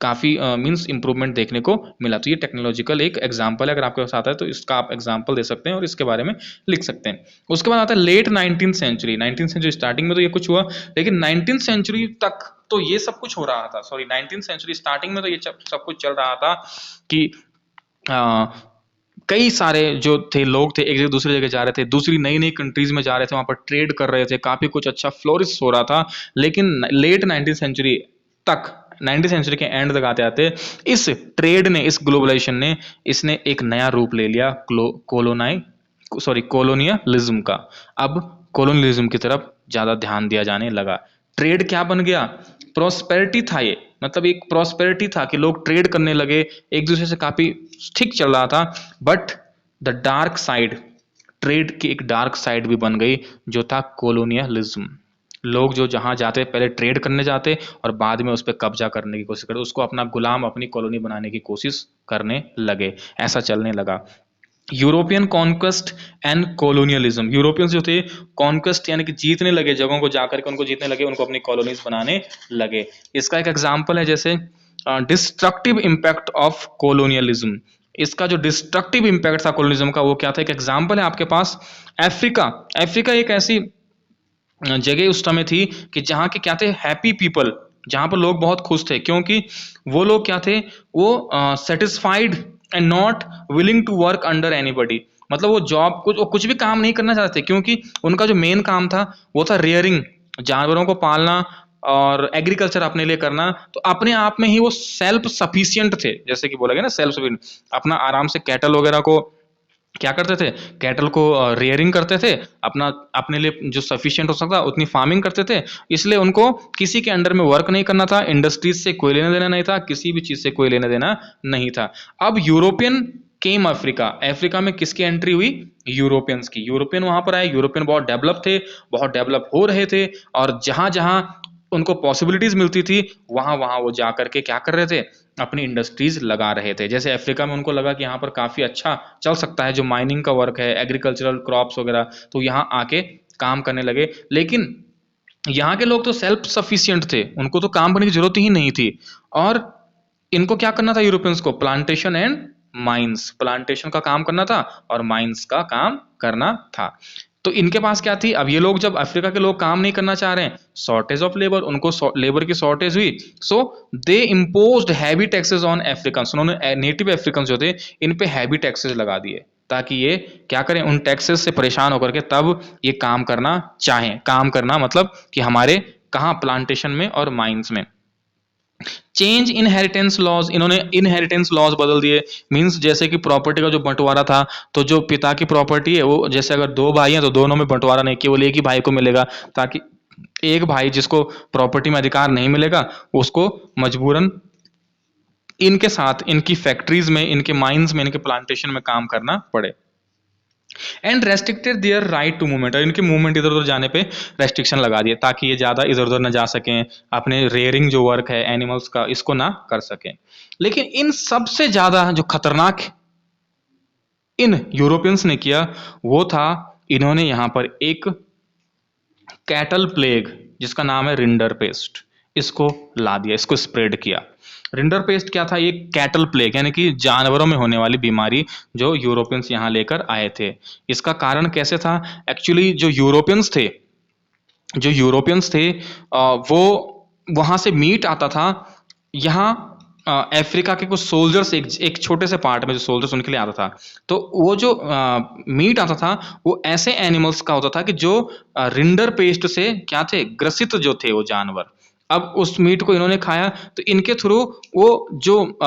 काफी मींस इंप्रूवमेंट देखने को मिला। तो ये टेक्नोलॉजिकल एक एग्जांपल है, अगर आपके पास आता है तो इसका आप एग्जांपल दे सकते हैं और इसके बारे में लिख सकते हैं। उसके बाद आता है late 19th century. 19th century starting में तो ये कुछ हुआ, लेकिन 19th सेंचुरी तक तो ये सब कुछ हो रहा था। सॉरी, 19th सेंचुरी स्टार्टिंग में तो ये सब कुछ चल रहा था कि आ, कई सारे जो थे लोग थे एक जगह दूसरी जगह जा रहे थे, दूसरी नई नई कंट्रीज में जा रहे थे, वहां पर ट्रेड कर रहे थे, काफी कुछ अच्छा फ्लोरिश हो रहा था। लेकिन लेट 19th सेंचुरी तक, 19th सेंचुरी के एंड तक आते आते इस ट्रेड ने, इस ग्लोबलाइजेशन ने, इसने एक नया रूप ले लिया, कोलोनियलिज्म का। अब कोलोनियलिज्म की तरफ ज्यादा ध्यान दिया जाने लगा। ट्रेड क्या बन गया, प्रोस्पेरिटी था ये, मतलब एक प्रोस्पेरिटी था कि लोग ट्रेड करने लगे, एक दूसरे से काफी ठीक चल रहा था। But the dark side, trade की एक डार्क साइड भी बन गई, जो था कोलोनियलिज्म। लोग जो जहां जाते पहले ट्रेड करने जाते और बाद में उस पर कब्जा करने की कोशिश करते, उसको अपना गुलाम, अपनी कॉलोनी बनाने की कोशिश करने लगे। ऐसा चलने लगा। European conquest and colonialism. Europeans जो थे कॉन्क्वेस्ट यानी कि जीतने लगे, जगहों को जाकर के उनको जीतने लगे, उनको अपनी कॉलोनीज बनाने लगे। इसका एक एग्जांपल है जैसे डिस्ट्रक्टिव इम्पैक्ट ऑफ कोलोनियलिज्म। इसका जो डिस्ट्रक्टिव इम्पैक्ट था कोलोनिज्म का, वो क्या था, एक एग्जांपल है आपके पास, अफ्रीका। अफ्रीका एक ऐसी जगह उस समय थी कि जहाँ के क्या थे, हैप्पी पीपल, जहाँ पर लोग बहुत खुश थे, क्योंकि वो लोग क्या थे, वो satisfied and not willing to work under anybody. मतलब वो जॉब कुछ भी काम नहीं करना चाहते थे, क्योंकि उनका जो मेन काम था वो था रेयरिंग, जानवरों को पालना और एग्रीकल्चर अपने लिए करना। तो अपने आप में ही वो सेल्फ सफिशिएंट थे, जैसे कि बोला गया ना, सेल्फ सफिशिएंट, अपना आराम से कैटल वगैरह को क्या करते थे, कैटल को रेयरिंग करते थे, अपना अपने लिए जो सफिशिएंट हो सकता उतनी फार्मिंग करते थे। इसलिए उनको किसी के अंडर में वर्क नहीं करना था, इंडस्ट्रीज से कोई लेना देना नहीं था, किसी भी चीज से कोई लेना देना नहीं था। अब यूरोपियन केम अफ्रीका, अफ्रीका में किसकी एंट्री हुई, यूरोपियंस की। यूरोपियन वहां पर आए, यूरोपियन बहुत डेवलप थे, बहुत डेवलप हो रहे थे, और जहां जहां उनको पॉसिबिलिटीज मिलती थी वहां वहां वो जा करके क्या कर रहे थे, अपनी इंडस्ट्रीज लगा रहे थे। जैसे अफ्रीका में उनको लगा कि यहाँ पर काफी अच्छा चल सकता है, जो माइनिंग का वर्क है, एग्रीकल्चरल क्रॉप्स वगैरह, तो यहाँ आके काम करने लगे। लेकिन यहाँ के लोग तो सेल्फ सफिशिएंट थे, उनको तो काम करने की जरूरत ही नहीं थी। और इनको क्या करना था, यूरोपियंस को प्लांटेशन एंड माइंस, प्लांटेशन का काम करना था और माइंस का काम करना था। तो इनके पास क्या थी, अब ये लोग जब अफ्रीका के लोग काम नहीं करना चाह रहे हैं, शॉर्टेज ऑफ लेबर, उनको लेबर की शॉर्टेज हुई, so they imposed heavy taxes on African, उन्होंने नेटिव अफ्रीकन जो थे इन पे हैवी टैक्सेस लगा दिए, ताकि ये क्या करें, उन टैक्सेस से परेशान होकर के तब ये काम करना चाहें। काम करना मतलब कि हमारे कहाँ, प्लांटेशन में और माइंस में। चेंज इनहेरिटेंस लॉज, इन्होंने इनहेरिटेंस लॉज बदल दिए, मींस जैसे कि प्रॉपर्टी का जो बंटवारा था, तो जो पिता की प्रॉपर्टी है वो, जैसे अगर दो भाई हैं तो दोनों में बंटवारा नहीं, केवल एक ही भाई को मिलेगा, ताकि एक भाई जिसको प्रॉपर्टी में अधिकार नहीं मिलेगा उसको मजबूरन इनके साथ इनकी फैक्ट्रीज में, इनके माइंस में, इनके प्लांटेशन में काम करना पड़े। And restricted their right to movement, और इनके मूवमेंट इधर उधर जाने पे रेस्ट्रिक्शन लगा दिए, ताकि ये ज़्यादा इधर उधर न जा सकें, अपने रेयरिंग जो वर्क है एनिमल्स का इसको ना कर सकें। लेकिन इन सबसे ज़्यादा जो खतरनाक इन यूरोपियंस ने किया वो था, इन्होंने यहाँ पर एक कैटल प्लेग जिसका नाम है रिंडर पेस्ट, इसको ला दिया, इसको स्प्रेड किया। रिंडर पेस्ट क्या था, ये कैटल प्लेग यानी कि जानवरों में होने वाली बीमारी जो यूरोपियंस यहाँ लेकर आए थे। इसका कारण कैसे था, एक्चुअली जो यूरोपियंस थे वो वहाँ से मीट आता था यहाँ अफ्रीका के कुछ सोल्जर्स, एक छोटे से पार्ट में जो सोल्जर्स उनके लिए आता था, तो वो जो मीट आता था वो ऐसे एनिमल्स का होता था कि जो रिंडर पेस्ट से क्या थे, ग्रसित जो थे वो जानवर। अब उस मीट को इन्होंने खाया तो इनके थ्रू वो जो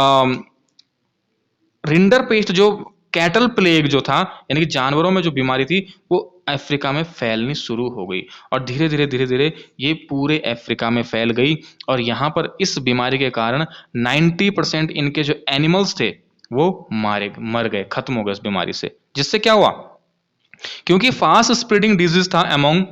रिंडर पेस्ट, जो कैटल प्लेग जो था यानी कि जानवरों में जो बीमारी थी, वो अफ्रीका में फैलनी शुरू हो गई, और धीरे धीरे धीरे धीरे ये पूरे अफ्रीका में फैल गई। और यहाँ पर इस बीमारी के कारण 90% इनके जो एनिमल्स थे वो मर गए, खत्म हो गए इस बीमारी से। जिससे क्या हुआ, क्योंकि फास्ट स्प्रेडिंग डिजीज था अमोंग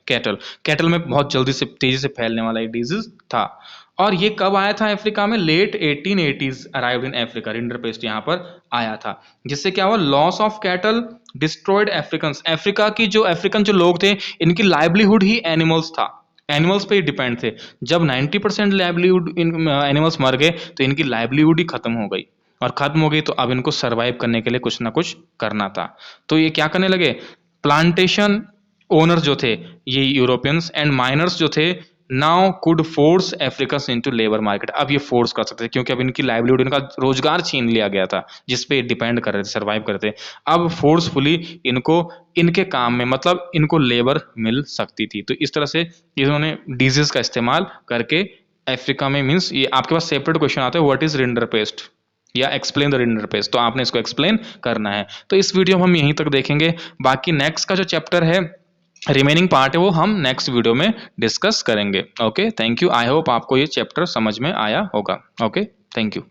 कैटल में बहुत जल्दी से तेजी से फैलने वाला एक डिजीज था। और ये कब आया था अफ्रीका में, late 1880s arrived in Africa, rinderpest यहाँ पर आया था। जिससे क्या हुआ, loss of cattle destroyed Africans, African जो लोग थे इनकी लाइवलीहुड ही एनिमल्स था, एनिमल्स पे ही डिपेंड थे। जब 90% लाइवलीहुड एनिमल्स मर गए तो इनकी लाइवलीहुड ही खत्म हो गई, और खत्म हो गई तो अब इनको सरवाइव करने के लिए कुछ ना कुछ करना था। तो ये क्या करने लगे, प्लांटेशन ओनर्स जो थे ये यूरोपियंस एंड माइनर्स जो थे, now could force Africans into labour market, अब ये फोर्स कर सकते थे क्योंकि अब इनकी लाइवलीहुड, इनका रोजगार छीन लिया गया था जिसपे डिपेंड कर रहे थे, सर्वाइव करते। अब फोर्सफुली इनको इनके काम में, मतलब इनको लेबर मिल सकती थी। तो इस तरह से इन्होंने डिजीज का इस्तेमाल करके अफ्रीका में, मीन्स ये आपके पास सेपरेट क्वेश्चन आता है व्हाट इज रिंडर पेस्ट या एक्सप्लेन द रिंडर पेस्ट, तो आपने इसको एक्सप्लेन करना है। तो इस वीडियो में हम यहीं तक देखेंगे, बाकी नेक्स्ट का जो चैप्टर है, रिमेनिंग पार्ट है, वो हम नेक्स्ट वीडियो में डिस्कस करेंगे। Okay, thank you. I hope आपको ये चैप्टर समझ में आया होगा। Okay, thank you.